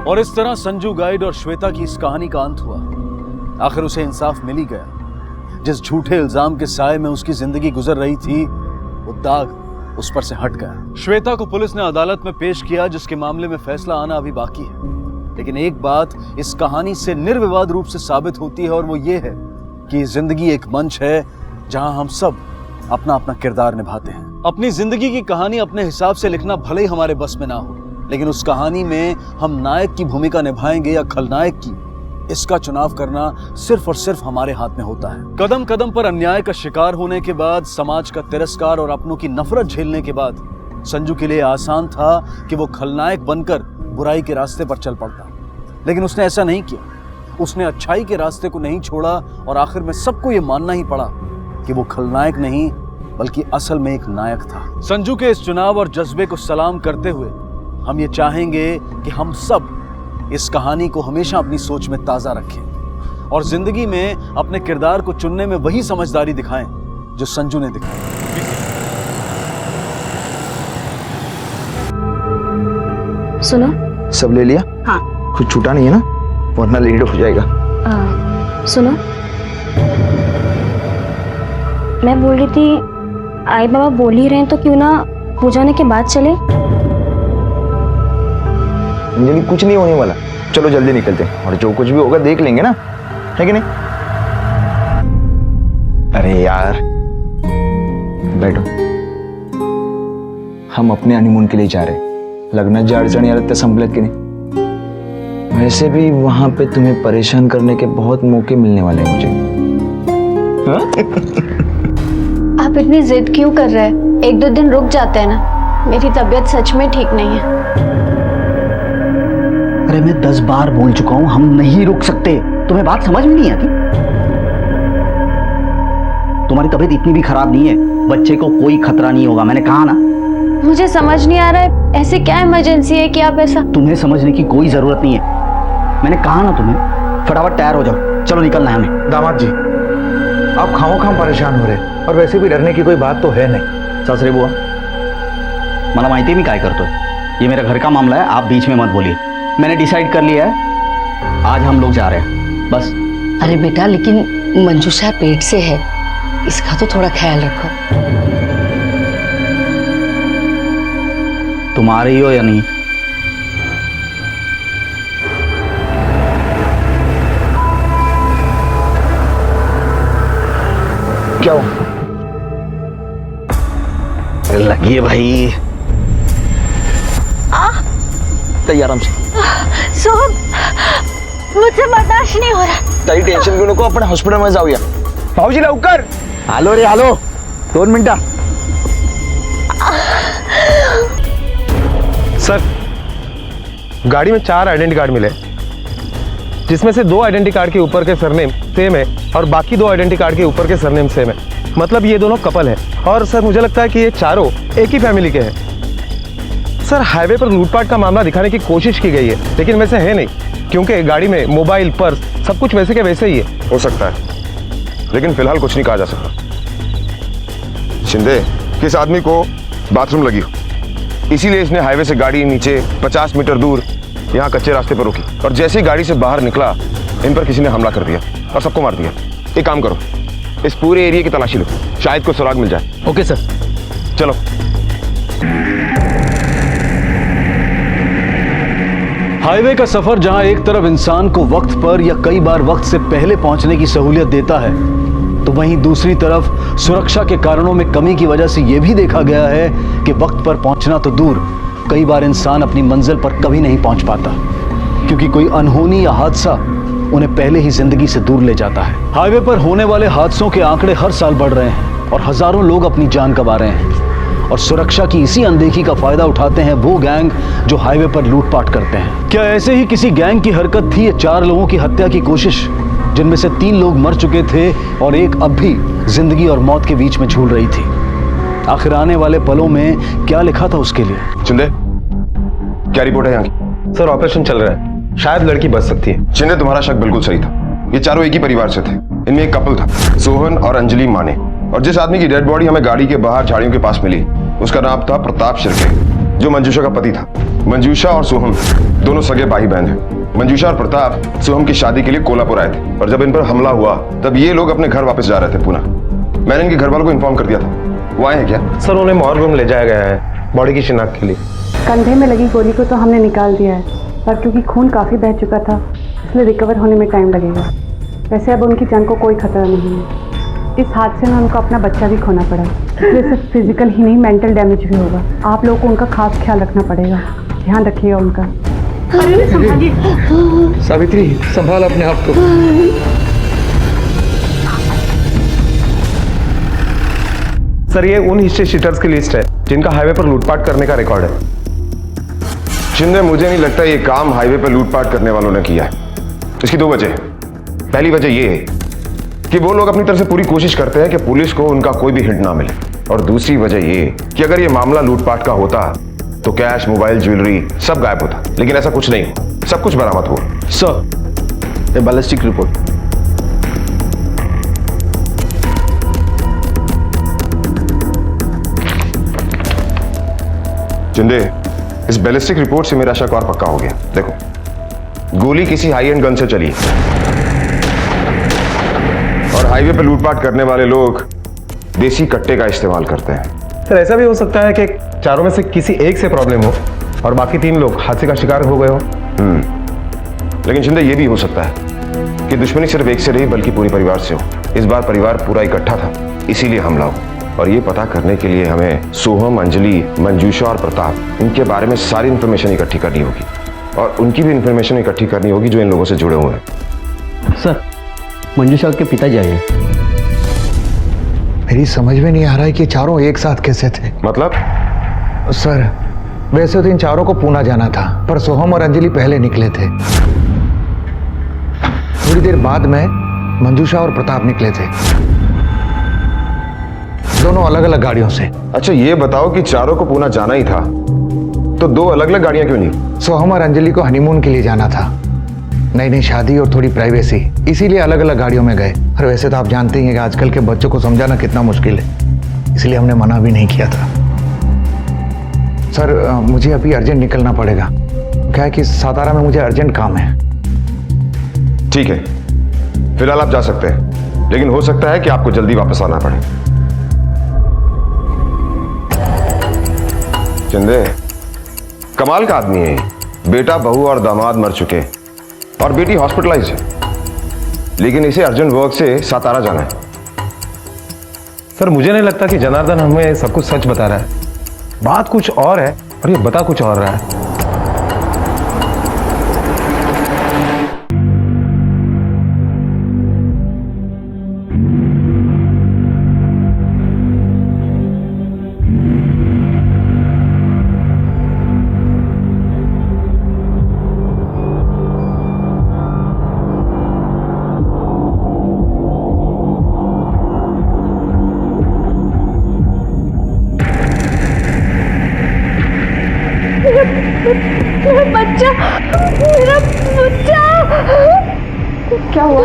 और इस तरह संजू गाइड और श्वेता की इस कहानी का अंत हुआ। आखिर उसे इंसाफ मिल ही गया। जिस झूठे इल्जाम के साए में उसकी जिंदगी गुजर रही थी, वो दाग उस पर से हट गया। श्वेता को पुलिस ने अदालत में पेश किया, जिसके मामले में फैसला आना अभी बाकी है। लेकिन एक बात इस कहानी से निर्विवाद रूप से साबित होती है, और वो ये है कि जिंदगी एक मंच है जहां हम सब अपना अपना किरदार निभाते हैं। अपनी जिंदगी की कहानी अपने हिसाब से लिखना भले ही हमारे बस में ना हो, लेकिन उस कहानी में हम नायक की भूमिका निभाएंगे या खलनायक की, इसका चुनाव करना सिर्फ और सिर्फ हमारे हाथ में होता है। कदम कदम पर अन्याय का शिकार होने के बाद, समाज का तिरस्कार और अपनों की नफरत झेलने के बाद संजू के लिए आसान था कि वो खलनायक बनकर बुराई के रास्ते पर चल पड़ता, लेकिन उसने ऐसा नहीं किया। उसने अच्छाई के रास्ते को नहीं छोड़ा और आखिर में सबको ये मानना ही पड़ा कि वो खलनायक नहीं बल्कि असल में एक नायक था। संजू के इस चुनाव और जज्बे को सलाम करते हुए हम ये चाहेंगे कि हम सब इस कहानी को हमेशा अपनी सोच में ताजा रखें और जिंदगी में अपने किरदार को चुनने में वही समझदारी दिखाएं जो संजू ने दिखाई। सुनो, सब ले लिया? हाँ। कुछ छूटा नहीं है ना, वरना लेट हो जाएगा। सुनो, मैं बोल रही थी आई बाबा बोल ही रहे हैं तो क्यों ना हो जाने के बाद चले। अंजलि कुछ नहीं होने वाला, चलो जल्दी निकलते हैं और जो कुछ भी होगा देख लेंगे ना, है कि नहीं? अरे यार बैठो, हम अपने हनीमून के लिए जा रहे हैं। लग्नाची अडचणी आल्या त्या संपल्यात की नहीं? वैसे भी वहां पे तुम्हें परेशान करने के बहुत मौके मिलने वाले हैं मुझे। आप इतनी जिद क्यों कर रहे हैं? एक दो दिन रुक जाते हैं ना, मेरी तबीयत सच में ठीक नहीं है। अरे मैं 10 बार बोल चुका हूं हम नहीं रुक सकते, तुम्हें बात समझ में नहीं आती? तुम्हारी तबीयत इतनी भी खराब नहीं है, बच्चे को कोई खतरा नहीं होगा, मैंने कहा ना। मुझे समझ नहीं आ रहा है ऐसे क्या इमरजेंसी है कि आप ऐसा। तुम्हें समझने की कोई जरूरत नहीं है, मैंने कहा ना तुम्हें। फटाफट तैयार हो जाओ, चलो निकलना है हमें। दामाद जी आप खामोखाम परेशान हो रहे, और वैसे भी डरने की कोई बात तो है नहीं। सासरे बुआ मला माहिती मी काय करतोय, ये मेरा घर का मामला है, आप बीच में मत बोलिए। मैंने डिसाइड कर लिया है, आज हम लोग जा रहे हैं बस। अरे बेटा, लेकिन मंजूषा पेट से है, इसका तो थोड़ा ख्याल रखो। तुम आ रही हो या नहीं? क्या हो? लगी है भाई। तैयार आराम से। सोहम, मुझसे बर्दाश्त नहीं हो रहा। ताई टेन्शन घेऊ नको, आपण हॉस्पिटलमध्ये जाऊया। भाऊजी लवकर आलो रे आलो, 2 मिनिटं। सर गाड़ी में 4 आइडेंटिटी कार्ड मिले, जिसमें से 2 आइडेंटिटी कार्ड के ऊपर के सरनेम सेम है और बाकी 2 आइडेंटिटी कार्ड के ऊपर के सरनेम सेम है। मतलब ये दोनों कपल है। और सर मुझे लगता है कि ये चारों एक ही फैमिली के हैं। सर हाईवे पर लूटपाट का मामला दिखाने की कोशिश की गई है, लेकिन वैसे है नहीं, क्योंकि गाड़ी में मोबाइल पर्स सब कुछ वैसे के वैसे ही है। हो सकता है, लेकिन फिलहाल कुछ नहीं कहा जा सकता। शिंदे, किस आदमी को बाथरूम लगी हो, इसीलिए इसने हाईवे से गाड़ी नीचे 50 मीटर दूर यहाँ कच्चे रास्ते पर रोकी, और जैसे ही गाड़ी से बाहर निकला इन पर किसी ने हमला कर दिया और सबको मार दिया। एक काम करो, इस पूरे एरिया की तलाशी लो, शायद कोई सुराग मिल जाए। Okay sir. चलो। हाईवे का सफर जहां एक तरफ इंसान को वक्त पर या कई बार वक्त से पहले पहुंचने की सहूलियत देता है, तो वहीं दूसरी तरफ सुरक्षा के कारणों में कमी की वजह से यह भी देखा गया है कि वक्त पर पहुंचना तो दूर, कई बार इंसान अपनी मंजिल पर कभी नहीं पहुंच पाता, क्योंकि कोई अनहोनी या हादसा उन्हें पहले ही जिंदगी से दूर ले जाता है। हाईवे पर होने वाले हादसों के आंकड़े हर साल बढ़ रहे हैं और हजारों लोग अपनी जान गंवा रहे हैं। और सुरक्षा की इसी अनदेखी का फायदा उठाते हैं वो गैंग जो हाईवे पर लूटपाट करते हैं। क्या ऐसे ही किसी गैंग की हरकत थी ये 4 लोगों की हत्या की कोशिश, जिनमें से 3 लोग मर चुके थे और एक अब भी जिंदगी और मौत के बीच में झूल रही थी? आखिर आने वाले पलों में क्या लिखा था उसके लिए? चिंदे, क्या रिपोर्ट है यहाँ की? सर, ऑपरेशन चल रहा है, शायद लड़की बच सकती है। चिंदे, तुम्हारा शक बिल्कुल सही था। ये चारों एक ही परिवार से थे। इनमें एक कपल था, सोहन और अंजलि माने, और जिस आदमी की डेड बॉडी हमें गाड़ी के बाहर झाड़ियों के पास मिली उसका नाम था प्रताप शिर्के, जो मंजूषा का पति था। मंजूषा और सोहम दोनों सगे भाई बहन हैं। मंजूषा और प्रताप सोहम की शादी के लिए कोल्हापुर आए थे, और जब इन पर हमला हुआ तब ये लोग अपने घर वापस जा रहे थे पुणे। मैंने इनके घर वालों को इन्फॉर्म कर दिया था। वो आए हैं क्या? सर, उन्हें मॉर्ग में ले जाया गया है बॉडी की शिनाख्त के लिए। कंधे में लगी गोली को तो हमने निकाल दिया है, पर क्योंकि खून काफ़ी बह चुका था इसलिए रिकवर होने में टाइम लगेगा। वैसे अब उनकी जान को कोई खतरा नहीं है। इस हादसे में उनको अपना बच्चा भी खोना पड़ा, इसलिए सिर्फ फिजिकल ही नहीं मेंटल डैमेज भी होगा। आप लोगों को उनका खास ख्याल रखना पड़ेगा, ध्यान रखिएगा उनका। सावित्री, संभाल अपने आप को। सर, ये उन हिस्ट्री शीटर्स की लिस्ट है जिनका हाईवे पर लूटपाट करने का रिकॉर्ड है। शिंदे, मुझे नहीं लगता ये काम हाईवे पर लूटपाट करने वालों ने किया है। इसकी 2 वजह। पहली वजह ये है कि वो लोग अपनी तरफ से पूरी कोशिश करते हैं कि पुलिस को उनका कोई भी हिंट ना मिले, और दूसरी वजह ये कि अगर ये मामला लूटपाट का होता तो कैश, मोबाइल, ज्वेलरी सब गायब होता, लेकिन ऐसा कुछ नहीं, सब कुछ बरामद हुआ। सर, ये बैलिस्टिक रिपोर्ट। चिंदे, इस बैलिस्टिक रिपोर्ट से मेरा शक और पक्का हो गया। देखो, गोली किसी हाई एंड गन से चली, और हाईवे पर लूटपाट करने वाले लोग देसी कट्टे का इस्तेमाल करते हैं। सर, ऐसा भी हो सकता है कि चारों में से किसी एक से प्रॉब्लम हो और बाकी 3 लोग हादसे का शिकार हो गए हो। लेकिन शिंदे, ये भी हो सकता है कि दुश्मनी सिर्फ एक से नहीं बल्कि पूरी परिवार से हो। इस बार परिवार पूरा इकट्ठा था, इसीलिए हमला हो। और ये पता करने के लिए हमें सोहम, अंजलि, मंजूषा और प्रताप, इनके बारे में सारी इन्फॉर्मेशन इकट्ठी करनी होगी, और उनकी भी इन्फॉर्मेशन इकट्ठी करनी होगी जो इन लोगों से जुड़े हुए हैं। सर, मंजूषा के पिताजी आए। मेरी समझ में नहीं आ रहा है कि चारों एक साथ कैसे थे। मतलब? सर, वैसे तो इन चारों को पूना जाना था, पर सोहम और अंजलि पहले निकले थे। थोड़ी देर बाद में मंजूषा और प्रताप निकले थे, दोनों अलग अलग गाड़ियों से। अच्छा, ये बताओ कि चारों को पूना जाना ही था तो 2 अलग अलग गाड़ियां क्यों नहीं? सोहम और अंजलि को हनीमून के लिए जाना था, नई नई शादी और थोड़ी प्राइवेसी, इसीलिए अलग अलग गाड़ियों में गए। और वैसे तो आप जानते ही हैं कि आजकल के बच्चों को समझाना कितना मुश्किल है, इसलिए हमने मना भी नहीं किया था। सर, मुझे अभी अर्जेंट निकलना पड़ेगा, क्या है कि सातारा में मुझे अर्जेंट काम है। ठीक है, फिलहाल आप जा सकते हैं, लेकिन हो सकता है कि आपको जल्दी वापस आना पड़े। चिंदे, कमाल का आदमी है। बेटा, बहू और दामाद मर चुके और बेटी हॉस्पिटलाइज है, लेकिन इसे अर्जेंट वर्क से सातारा जाना है। सर, मुझे नहीं लगता कि जनार्दन हमें सब कुछ सच बता रहा है। बात कुछ और है और ये बता कुछ और रहा है। बच्चा, मेरा बच्चा। क्या हुआ?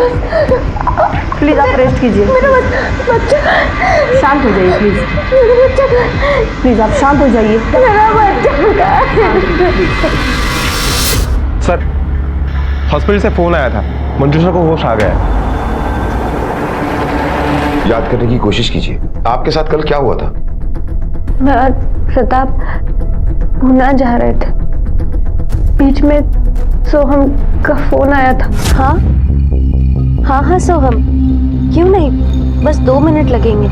प्लीज आप रेस्ट कीजिए। मेरा बच्चा। शांत हो जाइए प्लीज। मेरा बच्चा। प्लीज आप शांत हो जाइए। मेरा बच्चा। सर, हॉस्पिटल से फोन आया था, मंजूषा को होश आ गया है। याद करने की कोशिश कीजिए, आपके साथ कल क्या हुआ था? मैं और प्रताप पूना जा रहे थे, बीच में सोहम का फोन आया था। हाँ हाँ हाँ सोहम, क्यों नहीं, बस 2 मिनट लगेंगे।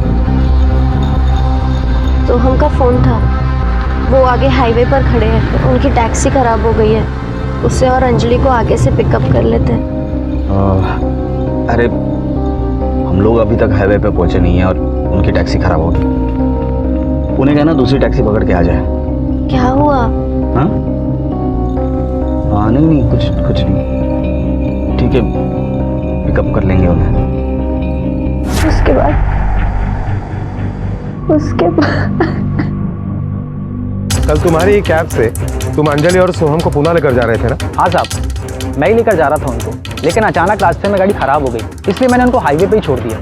सोहम का फोन था, वो आगे हाईवे पर खड़े हैं, उनकी टैक्सी खराब हो गई है, उसे और अंजलि को आगे से पिकअप कर लेते हैं। अरे हम लोग अभी तक हाईवे पे पहुंचे नहीं हैं और उनकी टैक्सी खराब होगी। पुणे गए ना, दूसरी टैक्सी पकड़ के आ जाए। क्या हुआ? हाँ हाँ, नहीं कुछ नहीं, ठीक है, पिकअप कर लेंगे उन्हें। उसके बाद कल तुम्हारी कैब से तुम अंजलि और सोहम को पुणे लेकर जा रहे थे ना? हाँ साहब, मैं ही लेकर जा रहा था उनको, लेकिन अचानक रास्ते में गाड़ी खराब हो गई, इसलिए मैंने उनको हाईवे पे ही छोड़ दिया।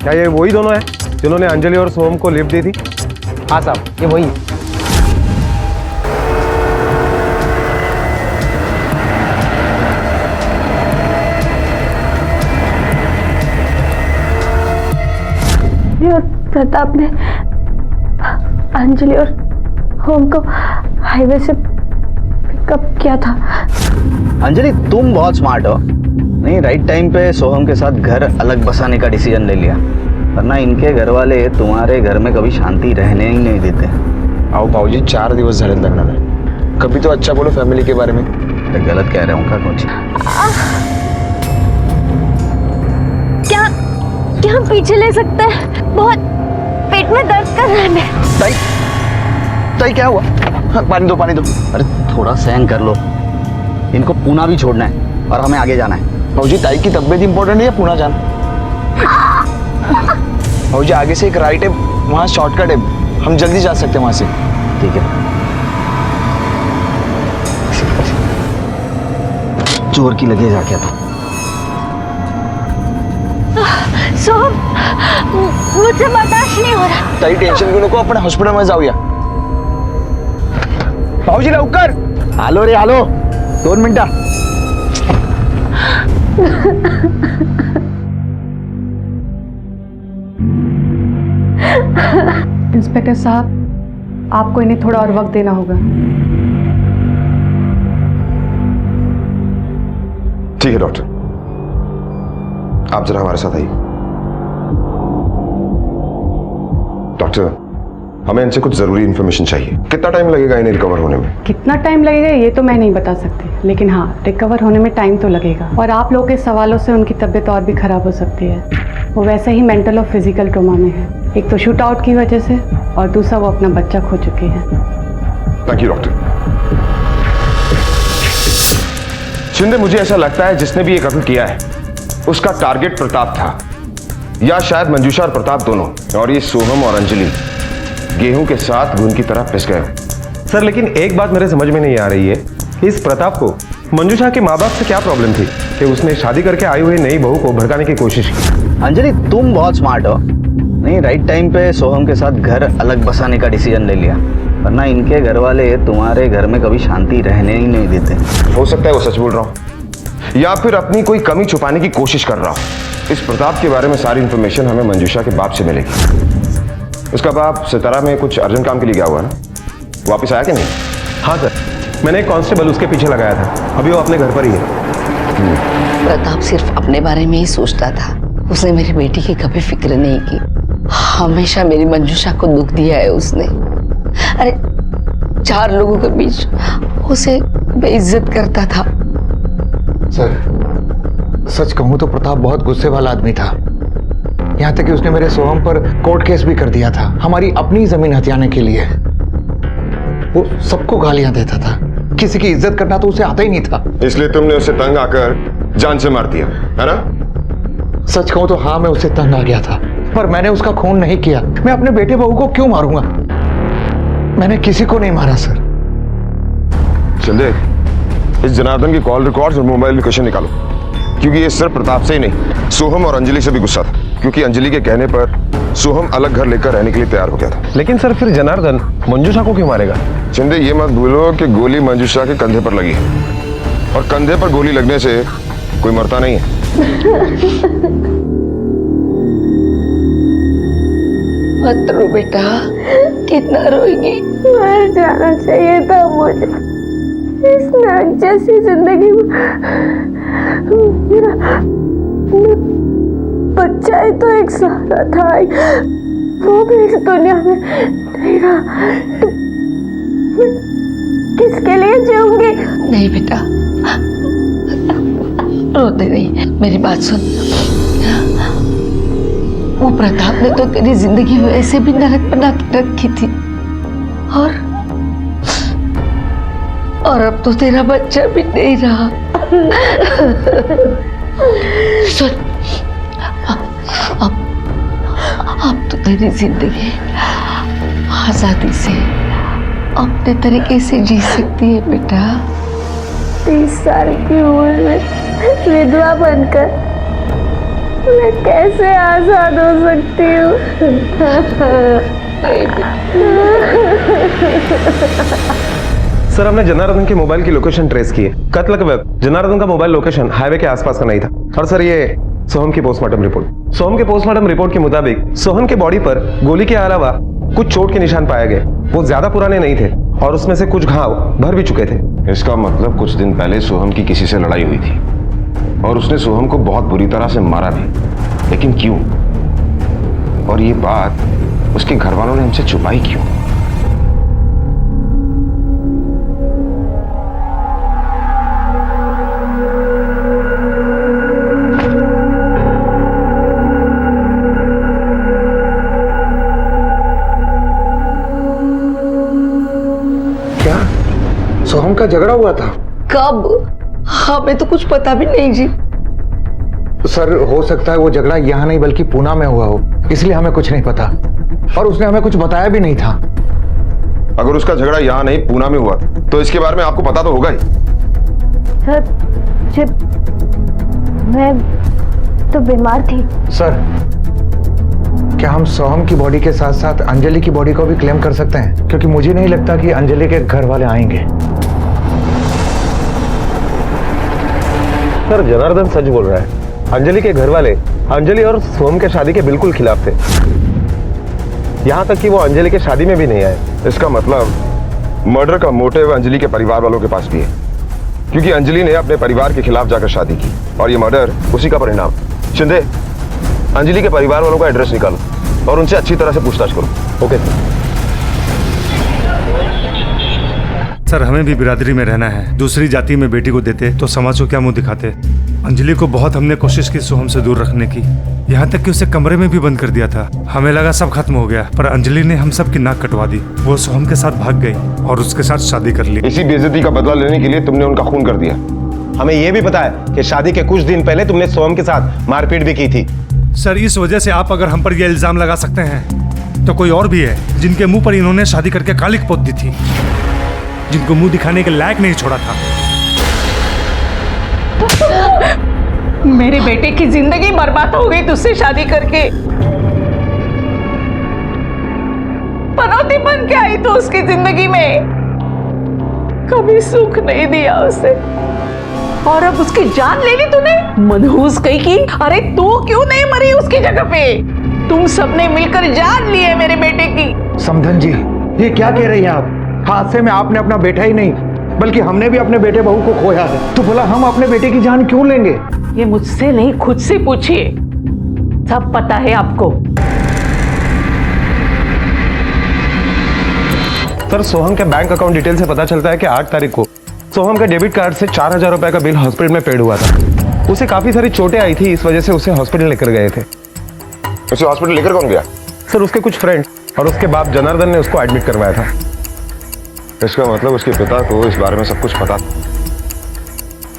क्या ये वही दोनों हैं जिन्होंने अंजलि और सोहम को लिफ्ट दी थी? हाँ साहब, ये वही। और प्रताप ने अंजलि और होम को हाईवे से पिकअप किया था। अंजलि तुम बहुत स्मार्ट हो, नहीं राइट टाइम पे सोहम के साथ घर अलग बसाने का डिसीजन ले लिया, वरना इनके घर वाले तुम्हारे घर में कभी शांति रहने ही नहीं देते। आओ भाऊजी, 4 दिवस झाले लग्नाला, कभी तो अच्छा बोलो फैमिली के बारे में। गलत कह रहा हूँ क्या कुछ? क्या हम पीछे ले सकते हैं? बहुत पेट में दर्द कर रहा है। ताई क्या हुआ? हाँ, पानी दो। अरे थोड़ा सहन कर लो, इनको पुणे भी छोड़ना है और हमें आगे जाना है। भाऊजी, ताई की तबीयत इंपॉर्टेंट है या पुणे जाना? भाऊजी, आगे से एक राइट है, वहाँ शॉर्टकट है, हम जल्दी जा सकते हैं वहाँ से। ठीक है। चोर की लगेज आ गया था। सोहम, मुझे बर्दाश्त नहीं हो रहा। ताई टेंशन क्यों नको, अपने हॉस्पिटल में जाऊया। भाऊजी लवकर. आलो रे आलो, 2 मिनिटं. इंस्पेक्टर साहब, आपको इन्हें थोड़ा और वक्त देना होगा। ठीक है डॉक्टर, आप जरा हमारे साथ आइए। डॉक्टर, हमें इनसे कुछ जरूरी इंफॉर्मेशन चाहिए। कितना टाइम लगेगा इन्हें रिकवर होने में? कितना टाइम लगेगा ये तो मैं नहीं बता सकती, लेकिन हाँ, रिकवर होने में टाइम तो लगेगा। और आप लोगों के सवालों से उनकी तबीयत और भी खराब हो सकती है। वो वैसे ही मेंटल और फिजिकल ट्रॉमा में है, एक तो शूट आउट की वजह से और दूसरा वो अपना बच्चा खो चुकी है। Thank you doctor. शिंदे, मुझे ऐसा लगता है जिसने भी ये कत्ल किया है उसका टारगेट प्रताप था, या शायद मंजूषा और प्रताप दोनों, और ये सोहम और अंजलि गेहूं के साथ घुन की तरह पिस गए। सर, लेकिन एक बात मेरे समझ में नहीं आ रही है, इस प्रताप को मंजूषा के माँ बाप से क्या प्रॉब्लम थी कि उसने शादी करके आई हुई नई बहू को भड़काने की कोशिश की? अंजलि, तुम बहुत स्मार्ट हो, नहीं राइट टाइम पे सोहम के साथ घर अलग बसाने का डिसीजन ले लिया, वरना इनके घर वाले तुम्हारे घर में कभी शांति रहने ही नहीं देते। हो सकता है वो सच बोल रहा हूँ, या फिर अपनी कोई कमी छुपाने की कोशिश कर रहा हूँ। इस प्रताप के बारे में सारी इंफॉर्मेशन हमें मंजूषा के बाप से मिलेगी। उसका बाप सितारा में कुछ अर्जेंट काम के लिए गया हुआ ना, वापस आया कि नहीं? हाँ सर, मैंने एक कांस्टेबल उसके पीछे लगाया था, अभी वो अपने घर पर ही है। प्रताप सिर्फ अपने बारे में ही सोचता था, उसने मेरी बेटी की कभी फिक्र नहीं की। हमेशा मेरी मंजूषा को दुख दिया है उसने। अरे 4 लोगों के बीच उसे बेइज्जत करता था। सर, सच कहूं तो प्रताप बहुत गुस्से वाला आदमी था, यहाँ तक कि उसने मेरे सोहम पर कोर्ट केस भी कर दिया था, हमारी अपनी जमीन हथियाने के लिए। वो सबको गालियां देता था, किसी की इज्जत करना तो उसे आता ही नहीं था। इसलिए तुमने उसे तंग आकर जान से मार दिया, है ना? सच कहूं तो हाँ, मैं उसे तंग आ गया था, पर मैंने उसका खून नहीं किया। मैं अपने बेटे बहू को क्यों मारूंगा? मैंने किसी को नहीं मारा सर। शिंदे, इस जनार्दन की कॉल रिकॉर्ड्स और मोबाइल लोकेशन निकालो, क्योंकि ये सिर्फ प्रताप से ही नहीं, सोहम और अंजलि से भी गुस्सा था, क्योंकि अंजलि के कहने पर सोहम अलग घर लेकर रहने के लिए तैयार हो गया था। लेकिन सर, फिर जनार्दन मंजूषा को क्यों मारेगा? शिंदे, ये मत भूलो कि गोली मंजूषा के कंधे पर लगी है, और कंधे पर गोली लगने से कोई मरता नहीं है। मत रो बेटा, कितना रोएगी? मर जाना चाहिए था मुझे इस नाक जैसी जिंदगी में। मेरा बच्चा ही तो एक सहारा था, वो भी इस दुनिया में नहीं रहा, तो किसके लिए जीऊंगी? नहीं बेटा, रोते नहीं, मेरी बात सुन। वो प्रताप ने तो तेरी जिंदगी वैसे भी नरक बना के रखी थी, और अब तो तेरा बच्चा भी नहीं रहा। सुन, अब तो तेरी जिंदगी आजादी से अपने तरीके से जी सकती है बेटा। 30 साल की उम्र में विधवा बनकर मैं कैसे आजाद हो सकती हूँ? सर, हमने जनार्दन के मोबाइल की लोकेशन ट्रेस की है। कत्ल के वक्त जनार्दन का मोबाइल लोकेशन हाईवे के आसपास का नहीं था। और सर, ये सोहम की पोस्टमार्टम रिपोर्ट। सोहम के पोस्टमार्टम रिपोर्ट के मुताबिक सोहम के बॉडी पर गोली के अलावा कुछ चोट के निशान पाए गए। वो ज्यादा पुराने नहीं थे और उसमें से कुछ घाव भर भी चुके थे। इसका मतलब कुछ दिन पहले सोहम की किसी से लड़ाई हुई थी और उसने सोहम को बहुत बुरी तरह से मारा भी। लेकिन क्यों? और ये बात उसके घर वालों ने हमसे छुपाई क्यों? सोहम का झगड़ा हुआ था? कब? हमें तो कुछ पता भी नहीं जी। सर, हो सकता है वो झगड़ा यहाँ नहीं बल्कि पूना में हुआ हो, इसलिए हमें कुछ नहीं पता और उसने हमें कुछ बताया भी नहीं था। अगर उसका झगड़ा यहाँ नहीं पूना में हुआ तो इसके बारे में आपको पता तो होगा ही। सर, मैं तो बीमार थी। सर, क्या हम सोहम की बॉडी के साथ साथ अंजलि की बॉडी को भी क्लेम कर सकते हैं? क्योंकि मुझे नहीं लगता कि अंजलि के घर वाले आएंगे। सर, जनार्दन सच बोल रहा है। अंजलि के घर वाले अंजलि और सोहम के शादी के बिल्कुल खिलाफ थे। यहाँ तक कि वो अंजलि के शादी में भी नहीं आए। इसका मतलब मर्डर का मोटिव अंजलि के परिवार वालों के पास भी है, क्योंकि अंजलि ने अपने परिवार के खिलाफ जाकर शादी की और ये मर्डर उसी का परिणाम। शिंदे, अंजलि के परिवार वालों का एड्रेस निकालो और उनसे अच्छी तरह से पूछताछ करो। ओके सर, हमें भी बिरादरी में रहना है। दूसरी जाति में बेटी को देते तो समाज को क्या मुंह दिखाते। अंजलि को बहुत हमने कोशिश की सोहम से दूर रखने की, यहाँ तक कि उसे कमरे में भी बंद कर दिया था। हमें लगा सब खत्म हो गया, पर अंजलि ने हम सब की नाक कटवा दी। वो सोहम के साथ भाग गई और उसके साथ शादी कर ली। इसी बेइज्जती का बदला लेने के लिए तुमने उनका खून कर दिया। हमें यह भी पता है कि शादी के कुछ दिन पहले तुमने सोहम के साथ मारपीट भी की थी। सर, इस वजह से आप अगर हम पर यह इल्जाम लगा सकते हैं तो कोई और भी है जिनके मुंह पर इन्होंने शादी करके कालिक पोत दी थी, जिनको मुंह दिखाने के लायक नहीं छोड़ा था। मेरे बेटे की जिंदगी बर्बाद हो गई तुझसे शादी करके। पनौती बन के आई तो उसकी जिंदगी में, कभी सुख नहीं दिया उसे, और अब उसकी जान ले ली तूने। मनहूस कहीं की। अरे तू क्यों नहीं मरी उसकी जगह पे? तुम सबने मिलकर जान ली है मेरे बेटे की। समधन जी, ये क्या कह रही हैं आप? हादसे में आपने अपना बेटा ही नहीं बल्कि हमने भी अपने बेटे बहू को खोया है, तो भला हम अपने बेटे की जान क्यों लेंगे? ये मुझसे नहीं, खुद से पूछिए, सब पता है आपको। सर, सोहम के बैंक अकाउंट डिटेल से पता चलता है कि 8 तारीख को सोहम के डेबिट कार्ड से 4000 रुपए का बिल हॉस्पिटल में पेड हुआ था। उसे काफी सारी चोटें आई थी, इस वजह से उसे हॉस्पिटल लेकर गए थे। उसे हॉस्पिटल लेकर कौन गया? सर, उसके कुछ फ्रेंड और उसके बाप जनार्दन ने उसको एडमिट करवाया था। इसका मतलब उसके पिता को इस बारे में सब कुछ पता था,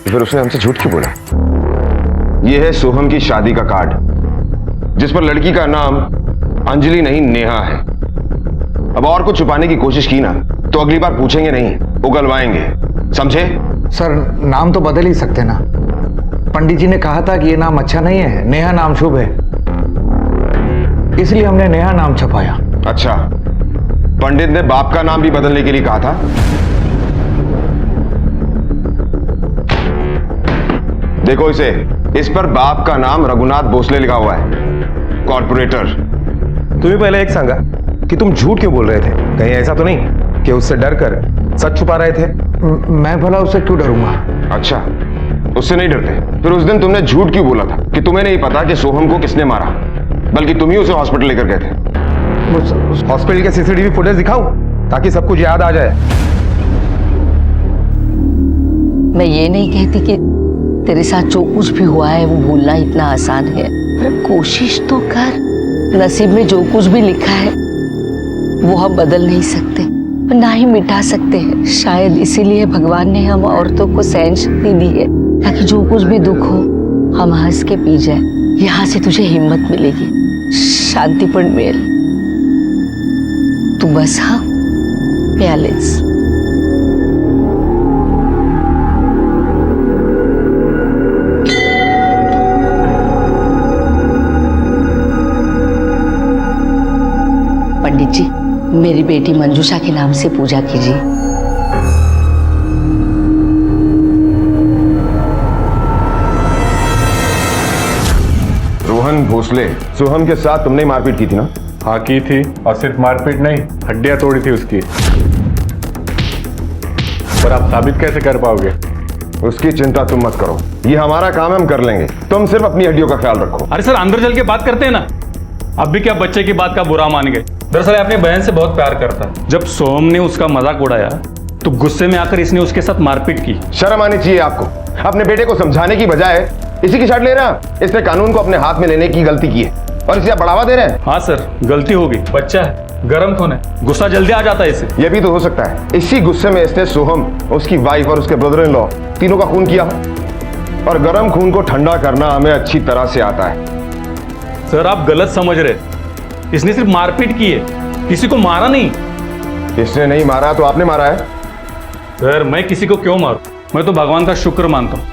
फिर उसने हमसे झूठ क्यों बोला? यह है सोहम की शादी का कार्ड जिस पर लड़की का नाम अंजलि नहीं नेहा है। अब और कुछ छुपाने की कोशिश की ना तो अगली बार पूछेंगे नहीं, उगलवाएंगे, समझे? सर, नाम तो बदल ही सकते ना। पंडित जी ने कहा था कि यह नाम अच्छा नहीं है, नेहा नाम शुभ है, इसलिए हमने नेहा नाम छपाया। अच्छा, पंडित ने बाप का नाम भी बदलने के लिए कहा था? देखो इसे, इस पर बाप का नाम रघुनाथ भोसले लिखा हुआ है, कॉर्पोरेटर। तुम्हें पहले एक सांगा कि तुम झूठ क्यों बोल रहे थे? कहीं ऐसा तो नहीं कि उससे डर कर सच छुपा रहे थे? मैं भला उससे क्यों डरूंगा? अच्छा, उससे नहीं डरते? फिर उस दिन तुमने झूठ क्यों बोला था कि तुम्हें नहीं पता कि सोहम को किसने मारा, बल्कि तुम ही उसे हॉस्पिटल लेकर गए थे? हॉस्पिटल के सीसीटीवी फुटेज दिखाऊं ताकि सब कुछ याद आ जाए? मैं ये नहीं कहती कि तेरे साथ जो कुछ भी हुआ है वो भूलना इतना आसान है, पर कोशिश तो कर। नसीब में जो कुछ भी लिखा है वो हम बदल नहीं सकते, ना ही मिटा सकते हैं। शायद इसीलिए भगवान ने हम औरतों को सहन शक्ति दी है, ताकि जो कुछ भी दुख हो हम हंस के पी जाए। यहाँ से तुझे हिम्मत मिलेगी, शांतिपण मिल। तू बस हाँ बैलेंस। पंडित जी, मेरी बेटी मंजूषा के नाम से पूजा कीजिए। रोहन भोसले, सोहम के साथ तुमने मारपीट की थी ना? हाँ की थी, और सिर्फ मारपीट नहीं, हड्डियां तोड़ी थी उसकी। पर आप साबित कैसे कर पाओगे? उसकी चिंता तुम मत करो, ये हमारा काम है, हम कर लेंगे। तुम सिर्फ अपनी हड्डियों का ख्याल रखो। अरे सर, अंदर चल के बात करते हैं ना। अब भी क्या बच्चे की बात का बुरा मान गए? दरअसल अपनी बहन से बहुत प्यार करता है। जब सोहम ने उसका मजाक उड़ाया तो गुस्से में आकर इसने उसके साथ मारपीट की। शर्म आनी चाहिए आपको। अपने बेटे को समझाने की बजाय इसी की शर्ट ले रहा है। इसने कानून को अपने हाथ में लेने की गलती की है और इसे आप बढ़ावा दे रहे हैं। हाँ सर, गलती होगी। बच्चा है, गर्म खून है, गुस्सा जल्दी आ जाता है इसे। यह भी तो हो सकता है इसी गुस्से में इसने सोहम, उसकी वाइफ और उसके ब्रदर इन लॉ तीनों का खून किया। और गर्म खून को ठंडा करना हमें अच्छी तरह से आता है। सर आप गलत समझ रहे, इसने सिर्फ मारपीट की है, किसी को मारा नहीं। इसने नहीं मारा तो आपने मारा है। सर मैं किसी को क्यों मारूं? मैं तो भगवान का शुक्र मानता हूँ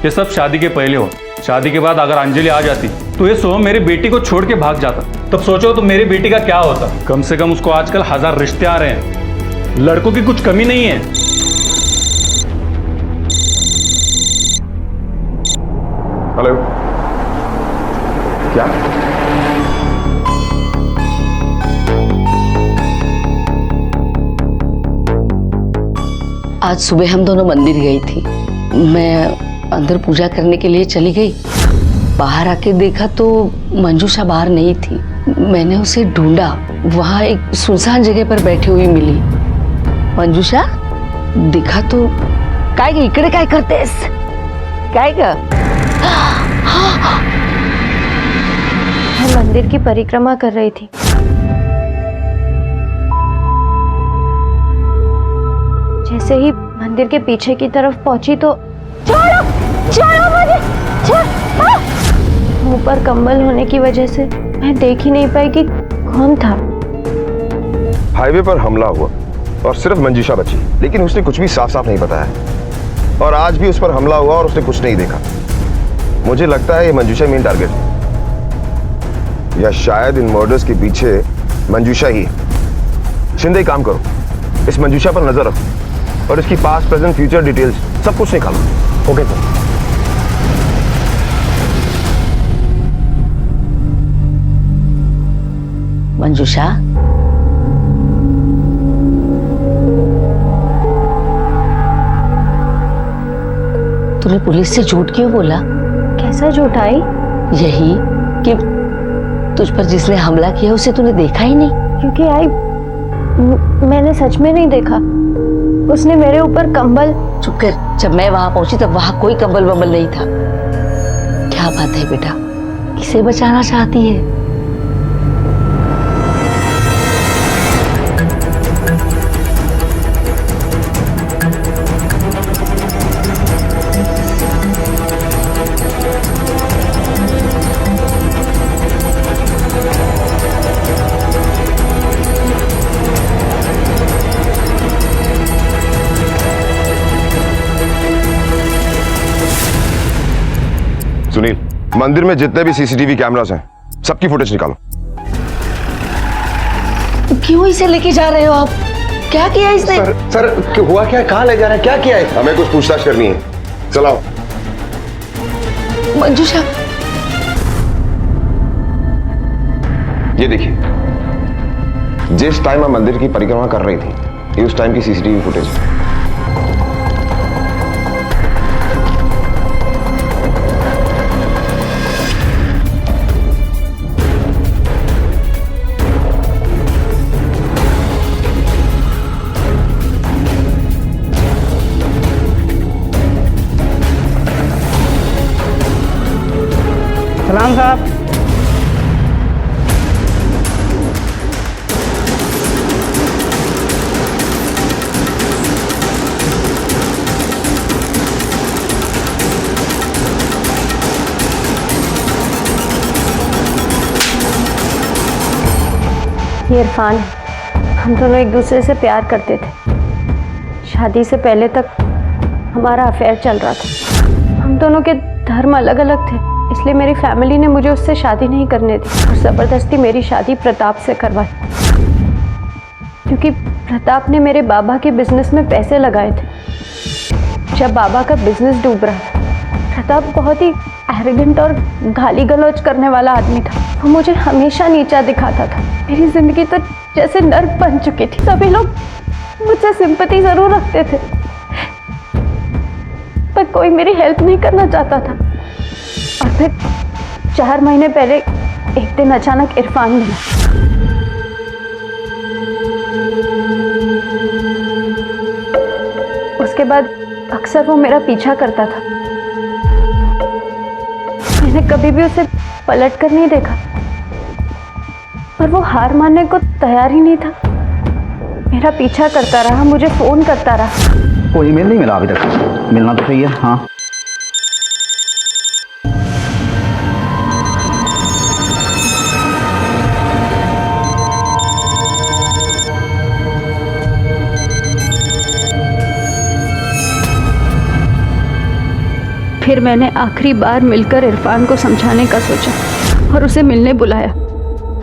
ये सब शादी के पहले हो। शादी के बाद अगर अंजलि आ जाती तो ये सोहम मेरी बेटी को छोड़ के भाग जाता। तब सोचो तो मेरी बेटी का क्या होता। कम से कम उसको आजकल 1000 रिश्ते आ रहे हैं, लड़कों की कुछ कमी नहीं है। हेलो, क्या? आज सुबह हम दोनों मंदिर गई थी। मैं अंदर पूजा करने के लिए चली गई। बाहर आके देखा तो मंजूषा बाहर नहीं थी। मैंने उसे ढूंढा, वहां एक सुनसान जगह पर बैठी हुई मिली। मंजूषा दिखा तो काय ग इकडे काय करतेस? काय ग? मैं मंदिर की परिक्रमा कर रही थी। जैसे ही मंदिर के पीछे की तरफ पहुंची तो छोड़ो छोड़ो मुझे, मुंह पर कंबल होने की वजह से मैं देख ही नहीं पाई कि कौन था। हाईवे पर हमला हुआ और सिर्फ मंजूषा बची, लेकिन उसने कुछ भी साफ साफ नहीं बताया। और आज भी उस पर हमला हुआ और उसने कुछ नहीं देखा। मुझे लगता है ये मंजूषा मेन टारगेट है, या शायद इन मर्डर्स के पीछे मंजूषा ही है। शिंदे काम करो, इस मंजूषा पर नजर रखो और इसकी पास्ट प्रेजेंट फ्यूचर डिटेल्स सब कुछ निकालो। Okay sir. मंजूषा, तूने पुलिस से झूठ क्यों बोला? कैसा झूठ आई? यही कि तुझ पर जिसने हमला किया उसे तूने देखा ही नहीं। क्योंकि मैंने सच में नहीं देखा। उसने मेरे ऊपर कंबल। चुप कर, जब मैं वहां पहुंची तब वहां कोई कंबल वंबल नहीं था। क्या बात है बेटा, किसे बचाना चाहती है? सुनील, मंदिर में जितने भी सीसीटीवी कैमरास हैं सबकी फुटेज निकालो। क्यों इसे लेके जा रहे हो आप? क्या किया इसने? सर हुआ क्या? कहाँ ले जा रहे हैं? क्या किया है? हमें कुछ पूछताछ करनी है, चलाओ। मंजूषा, ये देखिए, जिस टाइम आप मंदिर की परिक्रमा कर रही थी ये उस टाइम की सीसीटीवी फुटेज है। सलाम साहब। ये इरफान है। हम दोनों एक दूसरे से प्यार करते थे। शादी से पहले तक हमारा अफेयर चल रहा था। हम दोनों के धर्म अलग अलग थे, इसलिए मेरी फैमिली ने मुझे उससे शादी नहीं करने दी और ज़बरदस्ती मेरी शादी प्रताप से करवाई, क्योंकि प्रताप ने मेरे बाबा के बिजनेस में पैसे लगाए थे। जब बाबा का बिजनेस डूब रहा था, प्रताप बहुत ही एरोगेंट और गाली गलौज करने वाला आदमी था। वो मुझे हमेशा नीचा दिखाता था। मेरी जिंदगी तो जैसे नर्क बन चुकी थी। सभी लोग मुझसे सिंपैथी जरूर रखते थे, पर कोई मेरी हेल्प नहीं करना चाहता था। और फिर 4 महीने पहले एक दिन अचानक इरफान मिला। उसके बाद अक्सर वो मेरा पीछा करता था। मैंने कभी भी उसे पलट कर नहीं देखा, पर वो हार मानने को तैयार ही नहीं था। मेरा पीछा करता रहा, मुझे फोन करता रहा। कोई ईमेल नहीं मिला अभी तक? मिलना तो चाहिए। हाँ, फिर मैंने आखिरी बार मिलकर इरफान को समझाने का सोचा और उसे मिलने बुलाया।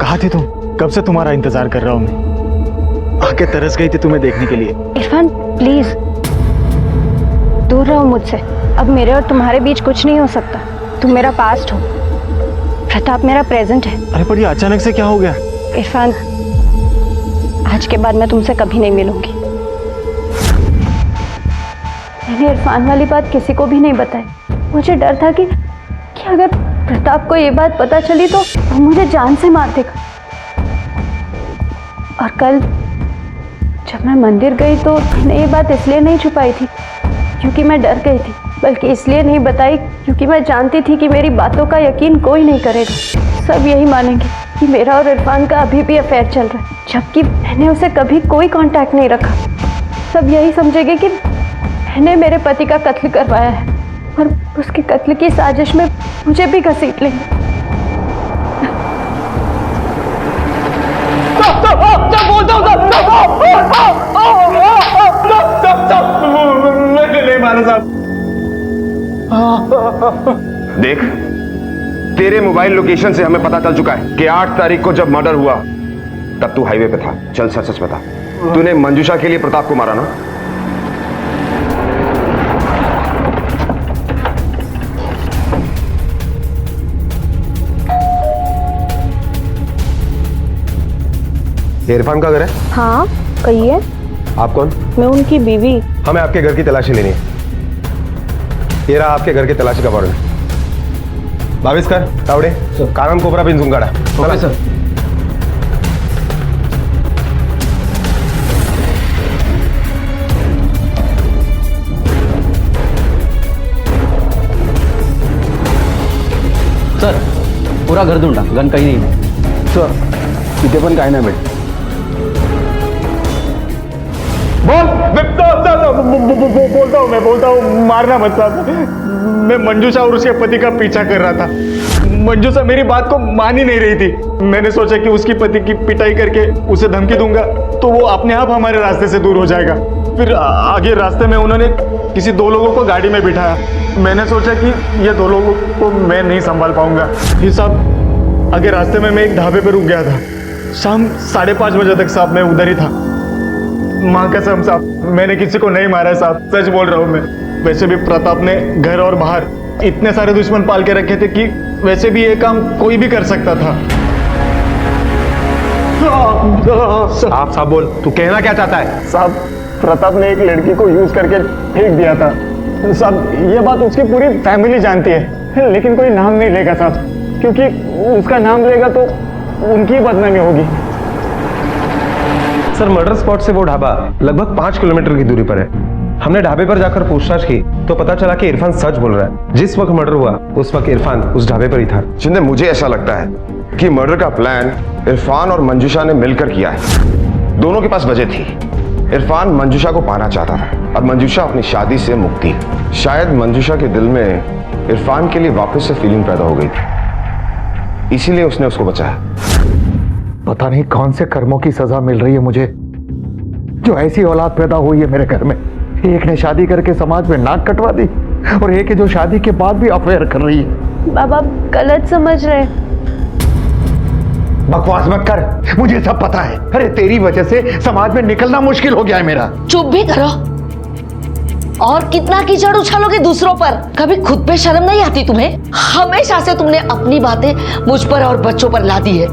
कहाँ थे तुम? कब से तुम्हारा इंतजार कर रहा हूँ मैं। आके तरस गई थी तुम्हें देखने के लिए। इरफान प्लीज दूर रहो मुझसे। अब मेरे और तुम्हारे बीच कुछ नहीं हो सकता। तुम मेरा पास्ट हो, प्रताप मेरा प्रेजेंट है। अरे पर ये अचानक से क्या हो गया? इरफान, आज के बाद मैं तुमसे कभी नहीं मिलूंगी। मैंने इरफान वाली बात किसी को भी नहीं बताई। मुझे डर था कि अगर प्रताप को ये बात पता चली तो वो मुझे जान से मार देगा। और कल जब मैं मंदिर गई तो मैंने ये बात इसलिए नहीं छुपाई थी क्योंकि मैं डर गई थी, बल्कि इसलिए नहीं बताई क्योंकि मैं जानती थी कि मेरी बातों का यकीन कोई नहीं करेगा। सब यही मानेंगे कि मेरा और इरफान का अभी भी अफेयर चल रहा है, जबकि मैंने उसे कभी कोई कांटेक्ट नहीं रखा। सब यही समझेंगे कि मैंने मेरे पति का कत्ल करवाया है और उसके कत्ल की साजिश में मुझे भी घसीट लेंगे। नहीं मारा साहब। देख, तेरे मोबाइल लोकेशन से हमें पता चल चुका है कि 8 तारीख को जब मर्डर हुआ तब तू हाईवे पे था। चल सच सच बता, तूने मंजूषा के लिए प्रताप को मारा ना? ये इरफान का घर है? हाँ, कहिए। आप कौन? मैं उनकी बीवी। हमें आपके घर की तलाशी लेनी है। ये रहा आपके घर की तलाशी का वारंट। भाविस्कर, तावड़े, कानम कोबरा बिन जुंगाड़ा। Okay sir. सर, पूरा घर ढूंढा, गन कहीं नहीं है। सर, इथे पण काय नाही भेट। बोलता हूँ, मारना मत साहब। मैं मंजूषा और उसके पति का पीछा कर रहा था। मंजूषा मेरी बात को मान ही नहीं रही थी। मैंने सोचा कि उसकी पति की पिटाई करके उसे धमकी दूंगा तो वो अपने आप हमारे रास्ते से दूर हो जाएगा। फिर आगे रास्ते में उन्होंने किसी 2 लोगों को गाड़ी में बिठाया। मैंने सोचा कि ये 2 लोगों को मैं नहीं संभाल पाऊंगा। फिर साहब आगे रास्ते में मैं एक ढाबे पर रुक गया था। शाम 5:30 बजे तक साहब मैं उधर ही था। माँ कसम साहब, मैंने किसी को नहीं मारा साहब, सच बोल रहा हूँ मैं। वैसे भी प्रताप ने घर और बाहर इतने सारे दुश्मन पाल के रखे थे कि वैसे भी ये काम कोई भी कर सकता था। साहब बोल, तू कहना क्या चाहता है? साहब, प्रताप ने एक लड़की को यूज करके फेंक दिया था साहब। ये बात उसकी पूरी फैमिली जानती है, लेकिन कोई नाम नहीं लेगा साहब, क्योंकि उसका नाम लेगा तो उनकी बदनामी होगी। सर, मर्डर स्पॉट से वो ढाबा लगभग 5 किलोमीटर की दूरी पर है। हमने ढाबे पर जाकर पूछताछ की तो पता चला कि इरफान सच बोल रहा है। जिस वक्त मर्डर हुआ उस वक्त इरफान उस ढाबे पर ही था। जिंदे, मुझे ऐसा लगता है कि मर्डर का प्लान इरफान और मंजूषा ने मिलकर किया है। दोनों के पास वजह थी। इरफान मंजूषा को पाना चाहता था और मंजूषा अपनी शादी से मुक्ति। शायद मंजूषा के दिल में इरफान के लिए वापस से फीलिंग पैदा हो गई थी, इसीलिए उसने उसको बचाया। पता नहीं कौन से कर्मों की सजा मिल रही है मुझे, जो ऐसी औलाद पैदा हुई है मेरे घर में। एक ने शादी करके समाज में नाक कटवा दी और एक है जो शादी के बाद भी अफेयर कर रही है। बाबा गलत समझ रहे। बकवास मत कर, मुझे सब पता है। अरे तेरी वजह से समाज में निकलना मुश्किल हो गया है मेरा। चुप भी करो। और कितना कीचड़ उछालोगे दूसरों पर? कभी खुद पे शर्म नहीं आती तुम्हें? हमेशा से तुमने अपनी बातें मुझ पर और बच्चों पर ला दी है।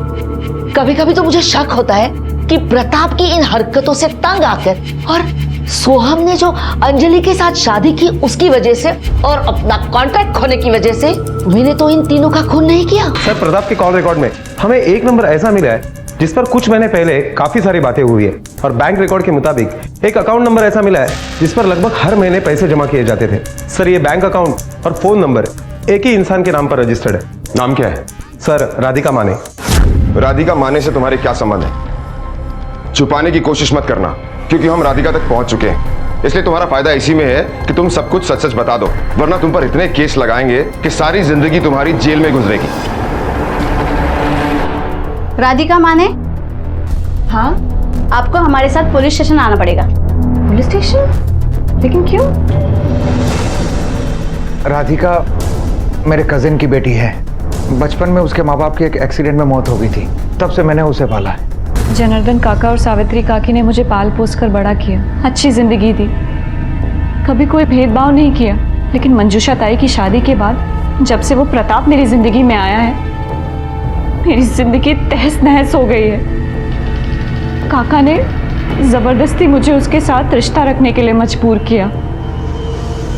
कभी कभी तो मुझे शक होता है कि प्रताप की इन हरकतों से तंग आकर और सोहम ने जो अंजलि के साथ शादी की उसकी वजह से और अपना कॉन्ट्रैक्ट खोने की वजह से मैंने तो इन तीनों का खून नहीं किया। सर, प्रताप के कॉल रिकॉर्ड में हमें एक नंबर ऐसा मिला है जिस पर कुछ महीने पहले काफी सारी बातें हुई है, और बैंक रिकॉर्ड के मुताबिक एक अकाउंट नंबर ऐसा मिला है जिस पर लगभग हर महीने पैसे जमा किए जाते थे। सर, ये बैंक अकाउंट और फोन नंबर एक ही इंसान के नाम पर रजिस्टर्ड है। नाम क्या है? सर, राधिका माने। राधिका माने से तुम्हारे क्या संबंध है? छुपाने की कोशिश मत करना, क्योंकि हम राधिका तक पहुंच चुके हैं। इसलिए तुम्हारा फायदा इसी में है कि तुम सब कुछ सच सच बता दो, वरना तुम पर इतने केस लगाएंगे कि सारी जिंदगी तुम्हारी जेल में गुजरेगी। राधिका माने? हाँ, आपको हमारे साथ पुलिस स्टेशन आना पड़ेगा। Police station? लेकिन क्यों? राधिका मेरे कजिन की बेटी है। बचपन में उसके माँ बाप की एक एक्सीडेंट में मौत हो गई थी, तब से मैंने उसे पाला है। जनार्दन काका और सावित्री काकी ने मुझे पाल पोस कर बड़ा किया, अच्छी जिंदगी दी, कभी कोई भेदभाव नहीं किया। लेकिन मंजूषा ताई की शादी के बाद जब से वो प्रताप मेरी जिंदगी में आया है, मेरी जिंदगी तहस नहस हो गई है। काका ने जबरदस्ती मुझे उसके साथ रिश्ता रखने के लिए मजबूर किया।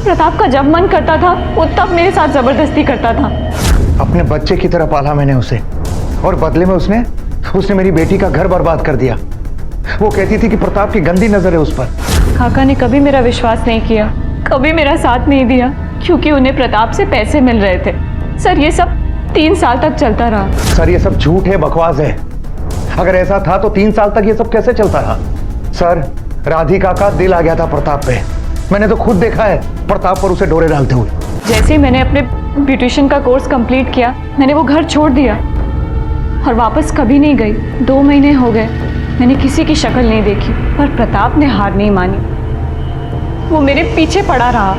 प्रताप का जब मन करता था वो तब मेरे साथ जबरदस्ती करता था। अपने बच्चे की तरह पाला मैंने उसे, और बदले में उसने मेरी बेटी का घर बर्बाद कर दिया। वो कहती थी कि प्रताप की गंदी नजर है उस पर। काका ने कभी मेरा विश्वास नहीं किया, कभी मेरा साथ नहीं दिया, क्योंकि उन्हें प्रताप से पैसे मिल रहे थे। सर, ये सब 3 साल तक चलता रहा। सर, ये सब झूठ है, बकवास है। अगर ऐसा था तो 3 साल तक ये सब कैसे चलता रहा? सर, राधिका का दिल आ गया था प्रताप पे। मैंने तो खुद देखा है प्रताप पर उसे डोरे डालते हुए। जैसे ही मैंने अपने ब्यूटिशियन का कोर्स कंप्लीट किया, मैंने वो घर छोड़ दिया और वापस कभी नहीं गई। 2 महीने हो गए, मैंने किसी की शक्ल नहीं देखी, पर प्रताप ने हार नहीं मानी। वो मेरे पीछे पड़ा रहा,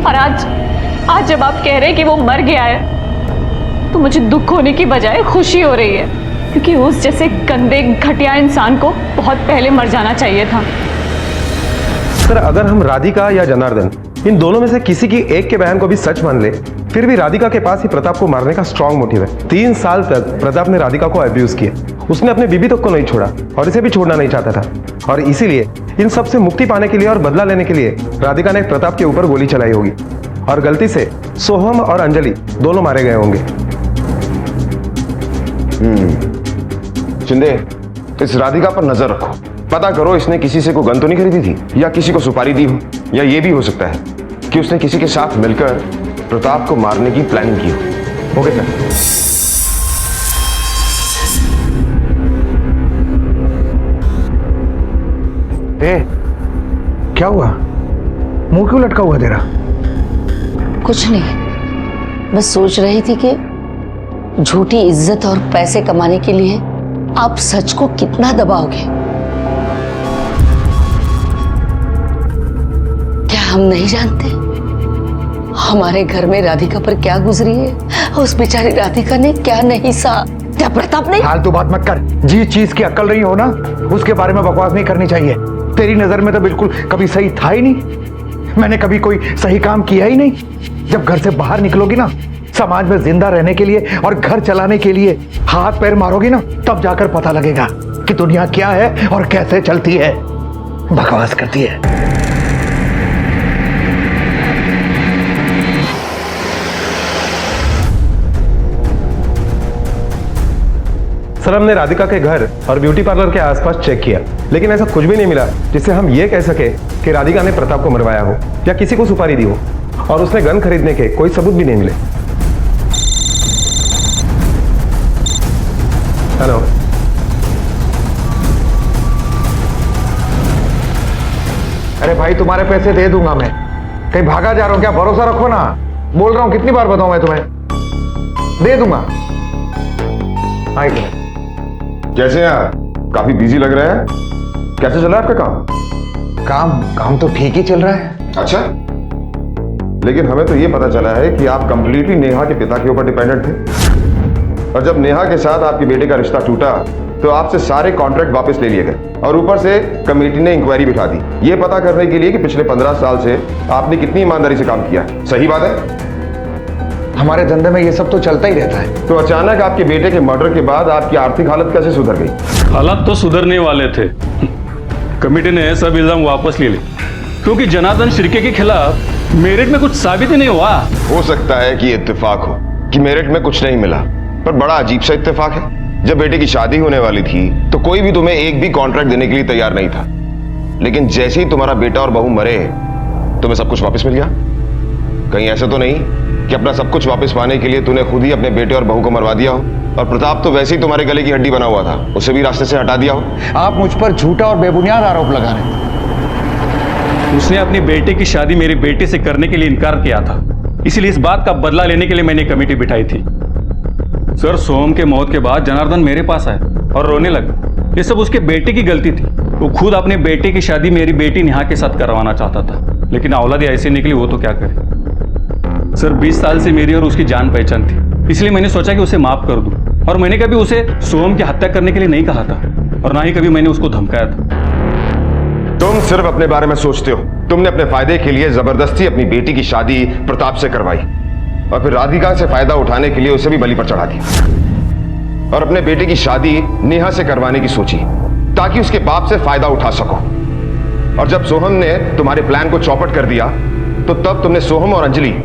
और आज जब आप कह रहे हैं कि वो मर गया है, तो मुझे दुख होने की बजाय खुशी हो रही है, क्योंकि उस जैसे गंदे घटिया इंसान को बहुत पहले मर जाना चाहिए था। सर, अगर हम राधिका या जनार्दन इन दोनों में से किसी की एक के बयान को भी सच मान ले, फिर भी राधिका के पास ही प्रताप को मारने का स्ट्रांग मोटिव है। 3 साल तक प्रताप ने राधिका को अब्यूज किया। उसने अपने बीबी तक को नहीं छोड़ा और इसे भी छोड़ना नहीं चाहता था, और इसीलिए इन सब से मुक्ति पाने के लिए और बदला लेने के लिए राधिका ने प्रताप के ऊपर गोली चलाई होगी, और गलती से सोहम और अंजलि दोनों मारे गए होंगे। शिंदे, इस राधिका पर नजर रखो, पता करो इसने किसी से कोई गन तो नहीं खरीदी थी, या किसी को सुपारी दी हो, या ये भी हो सकता है कि उसने किसी के साथ मिलकर प्रताप को मारने की प्लानिंग की हो। Okay sir. क्या हुआ? मुंह क्यों लटका हुआ तेरा? कुछ नहीं, बस सोच रही थी कि झूठी इज्जत और पैसे कमाने के लिए आप सच को कितना दबाओगे। क्या हम नहीं जानते हमारे घर में राधिका पर क्या गुजरी है? उस बेचारी राधिका ने क्या नहीं सहा? क्या प्रताप नहीं? फालतू बात मत कर। जिस चीज की अक्ल नहीं हो ना, उसके बारे में बकवास नहीं करनी चाहिए। तेरी नजर में तो बिल्कुल कभी सही था ही नहीं। मैंने कभी कोई सही काम किया ही नहीं। जब घर से बाहर निकलोगी ना, समाज में जिंदा रहने के लिए और घर चलाने के लिए हाथ पैर मारोगी ना, तब जाकर पता लगेगा कि दुनिया क्या है और कैसे चलती है। बकवास करती है। सर, हमने राधिका के घर और ब्यूटी पार्लर के आसपास चेक किया, लेकिन ऐसा कुछ भी नहीं मिला जिससे हम ये कह सके कि राधिका ने प्रताप को मरवाया हो या किसी को सुपारी दी हो, और उसने गन खरीदने के कोई सबूत भी नहीं मिले। हेलो, अरे भाई, तुम्हारे पैसे दे दूंगा मैं। कहीं भागा जा रहा हूं क्या? भरोसा रखो ना। बोल रहा हूं, कितनी बार बताऊं मैं तुम्हें? दे दूंगा। हाँ, कैसे हैं आप? काफी बिजी लग रहे हैं। कैसे चल रहा है आपका काम? काम तो ठीक ही चल रहा है। अच्छा, लेकिन हमें तो ये पता चला है कि आप कंप्लीटली नेहा के पिता के ऊपर डिपेंडेंट थे, और जब नेहा के साथ आपके बेटे का रिश्ता टूटा तो आपसे सारे कॉन्ट्रैक्ट वापस ले लिए गए, और ऊपर से कमेटी ने इंक्वायरी बिठा दी ये पता करने के लिए कि पिछले 15 साल से आपने कितनी ईमानदारी से काम किया है। सही बात है? हमारे धंधे में ये सब तो चलता ही रहता है। तो अचानक आपके बेटे के मर्डर के बाद आपकी आर्थिक हालत कैसे सुधर गई? हालात तो सुधरने वाले थे, कमेटी ने सब इल्जाम वापस ले लिए, क्योंकि जनार्दन शिर्के के खिलाफ मेरिट में कुछ साबित ही नहीं हुआ। हो सकता है कि इत्तेफाक हो कि मेरिट में कुछ नहीं मिला, पर बड़ा अजीब सा इत्तेफाक है। जब बेटे की शादी होने वाली थी तो कोई भी तुम्हें एक भी कॉन्ट्रैक्ट देने के लिए तैयार नहीं था, लेकिन जैसे ही तुम्हारा बेटा और बहू मरे तुम्हें सब कुछ वापस मिल गया। कहीं ऐसा तो नहीं कि अपना सब कुछ वापस पाने के लिए तूने खुद ही अपने बेटे और बहू को मरवा दिया हो, और प्रताप तो वैसे ही तुम्हारे गले की हड्डी बना हुआ था, उसे भी रास्ते से हटा दिया हो। आप मुझ पर झूठा और बेबुनियाद आरोप लगा रहे हैं। उसने अपनी बेटे की शादी मेरे बेटे से करने के लिए इनकार किया था, इसलिए इस बात का बदला लेने के लिए मैंने कमेटी बिठाई थी। सर, सोहम के मौत के बाद जनार्दन मेरे पास आया और रोने लगा। ये सब उसके बेटे की गलती थी। वो खुद अपने बेटे की शादी मेरी बेटी नेहा के साथ करवाना चाहता था, लेकिन औलाद ऐसे निकली, वो तो क्या करे। सर, 20 साल से मेरी और उसकी जान पहचान थी, इसलिए मैंने सोचा कि उसे माफ कर दूं, और मैंने कभी उसे सोहम की हत्या करने के लिए नहीं कहा था, और ना ही कभी मैंने उसको धमकाया था। तुम सिर्फ अपने बारे में सोचते हो। तुमने अपने फायदे के लिए जबरदस्ती अपनी बेटी की शादी प्रताप से करवाई, और फिर राधिका से फायदा उठाने के लिए उसे भी बलि पर चढ़ा दिया, और अपने बेटे की शादी नेहा से करवाने की सोची ताकि उसके बाप से फायदा उठा सको। और जब सोहम ने तुम्हारे प्लान को चौपट कर दिया तो तब तुमने सोहम और अंजलि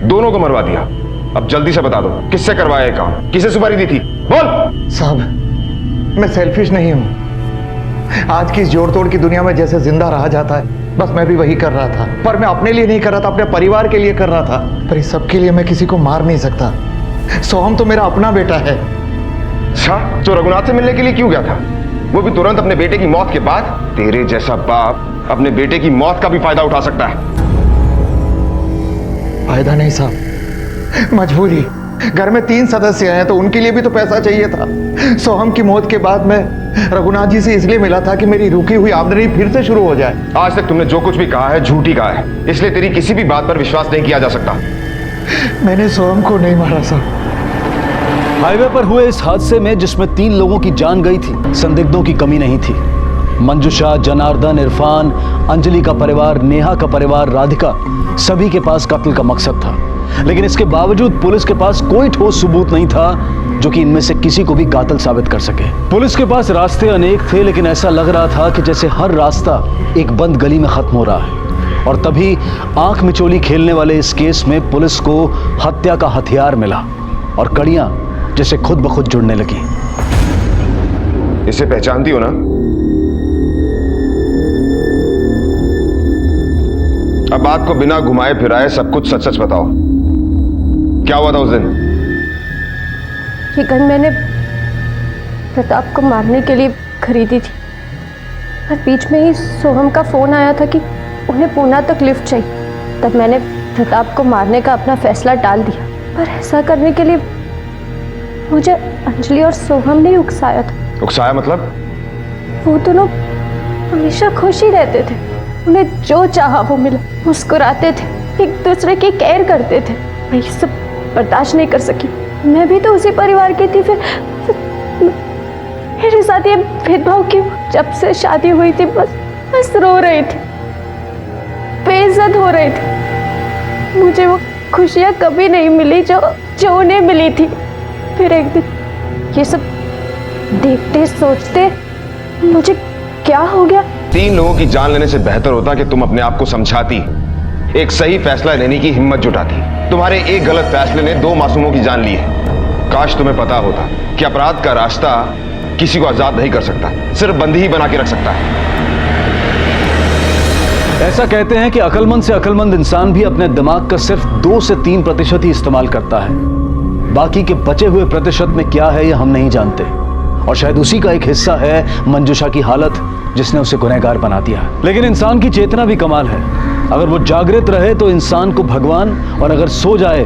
दोनों को मरवा दिया। अब जल्दी से बता दो, किससे करवाया ये काम? किसे सुपारी दी थी? बोल। साहब, मैं सेल्फिश नहीं हूं। आज की इस जोड़ तोड़ की दुनिया में जैसे जिंदा रहा जाता है, बस मैं भी वही कर रहा था, पर मैं अपने लिए नहीं कर रहा था, अपने परिवार के लिए कर रहा था। पर इस सब के लिए मैं किसी को मार नहीं सकता। सोहम तो मेरा अपना बेटा है। अच्छा, तो रघुनाथ से मिलने के लिए क्यों गया था? वो भी तुरंत अपने बेटे की मौत के बाद। तेरे जैसा बाप अपने बेटे की मौत का भी फायदा उठा सकता है। फायदा नहीं साहब, मजबूरी। घर में 3 सदस्य हैं तो उनके लिए भी तो पैसा चाहिए था। सोहम की मौत के बाद मैं रघुनाथ जी से इसलिए मिला था कि मेरी रुकी हुई आमदनी फिर से शुरू हो जाए। आज तक तुमने जो कुछ भी कहा है झूठी कहा है, इसलिए तेरी किसी भी बात पर विश्वास नहीं किया जा सकता। मैंने सोहम को नहीं मारा साहब। हाईवे पर हुए इस हादसे में जिसमें 3 लोगों की जान गई थी, संदिग्धों की कमी नहीं थी। मंजुषा, जनार्दन, इरफान, अंजलि का परिवार, नेहा का परिवार, राधिका, सभी के पास कत्ल का मकसद था, लेकिन इसके बावजूद पुलिस के पास कोई ठोस सबूत नहीं था जो कि इनमें से किसी को भी कातिल साबित कर सके। पुलिस के पास रास्ते अनेक थे, लेकिन ऐसा लग रहा था कि जैसे हर रास्ता एक बंद गली में खत्म हो रहा है। और तभी आंख मिचोली खेलने वाले इस केस में पुलिस को हत्या का हथियार मिला, और कड़ियां जैसे खुद ब खुद जुड़ने लगी। इसे पहचानती हो ना? अब बात को बिना घुमाए फिराए सब कुछ सच सच बताओ, क्या हुआ था उस दिन? ये गन मैंने प्रताप को मारने के लिए खरीदी थी, पर बीच में ही सोहम का फोन आया था कि उन्हें पूना तक लिफ्ट चाहिए। तब मैंने प्रताप को मारने का अपना फैसला टाल दिया, पर ऐसा करने के लिए मुझे अंजलि और सोहम ने उकसाया था। उकसाया मतलब? वो दोनों हमेशा खुश ही रहते थे, उन्हें जो चाहा वो मिला, मुस्कुराते थे, एक दूसरे की केयर करते थे। मैं ये सब बर्दाश्त नहीं कर सकी। मैं भी तो उसी परिवार की थी, फिर मेरे साथ ये भेदभाव क्यों? जब से शादी हुई थी बस रो रही थी, बेइज्जत हो रही थी। मुझे वो खुशियाँ कभी नहीं मिली जो उन्हें मिली थी। फिर एक दिन ये सब देखते सोचते मुझे क्या हो गया। 3 लोगों की जान लेने से बेहतर होता कि तुम अपने आप को समझाती, एक सही फैसला लेने की हिम्मत जुटाती। तुम्हारे एक गलत फैसले ने 2 मासूमों की जान ली है। काश तुम्हें पता होता कि अपराध का रास्ता किसी को आजाद नहीं कर सकता, सिर्फ बंदी ही बना के रख सकता है। ऐसा कहते हैं कि अक्लमंद से अक्लमंद इंसान भी अपने दिमाग का सिर्फ 2 से 3% ही इस्तेमाल करता है। बाकी के बचे हुए प्रतिशत में क्या है यह हम नहीं जानते, और शायद उसी का एक हिस्सा है मंजुषा की हालत, जिसने उसे गुनहगार बना दिया। लेकिन इंसान की चेतना भी कमाल है। अगर वो जागृत रहे तो इंसान को भगवान, और अगर सो जाए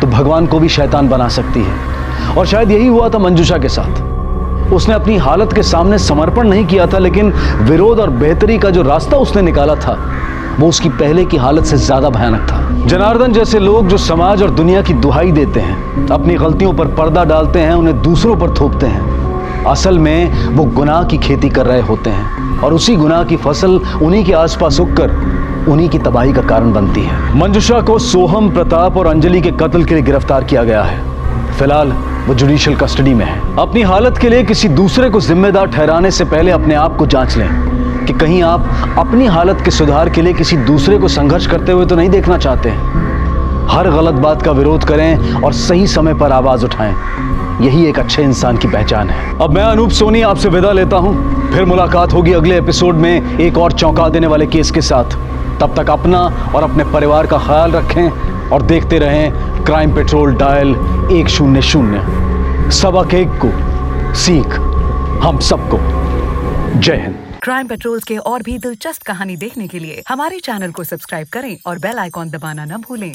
तो भगवान को भी शैतान बना सकती है। और शायद यही हुआ था मंजुषा के साथ। उसने अपनी हालत के सामने समर्पण नहीं किया था, लेकिन विरोध और बेहतरी का जो रास्ता उसने निकाला था वो उसकी पहले की हालत से ज्यादा भयानक था। जनार्दन जैसे लोग जो समाज और दुनिया की दुहाई देते हैं, अपनी गलतियों पर पर्दा डालते हैं, उन्हें दूसरों पर थोपते हैं, असल में वो गुनाह की खेती कर रहे होते हैं और उसी गुनाह की फसल उन्हीं के आसपास उगकर उन्हीं की तबाही का कारण बनती है। मंजुषा को सोहम, प्रताप और अंजलि के कत्ल के लिए गिरफ्तार किया गया है। फिलहाल वो जुडिशियल कस्टडी में है। अपनी हालत के लिए किसी दूसरे को जिम्मेदार ठहराने से पहले अपने आप को जांच लें कि कहीं आप अपनी हालत के सुधार के लिए किसी दूसरे को संघर्ष करते हुए तो नहीं देखना चाहते। हर गलत बात का विरोध करें और सही समय पर आवाज उठाएं, यही एक अच्छे इंसान की पहचान है। अब मैं अनूप सोनी आपसे विदा लेता हूं, फिर मुलाकात होगी अगले एपिसोड में एक और चौंका देने वाले केस के साथ। तब तक अपना और अपने परिवार का ख्याल रखें और देखते रहें क्राइम पेट्रोल डायल 100। सबक एक को सीख हम सबको। जय हिंद। क्राइम पेट्रोल के और भी दिलचस्प कहानी देखने के लिए हमारे चैनल को सब्सक्राइब करें और बेल आइकॉन दबाना न भूलें।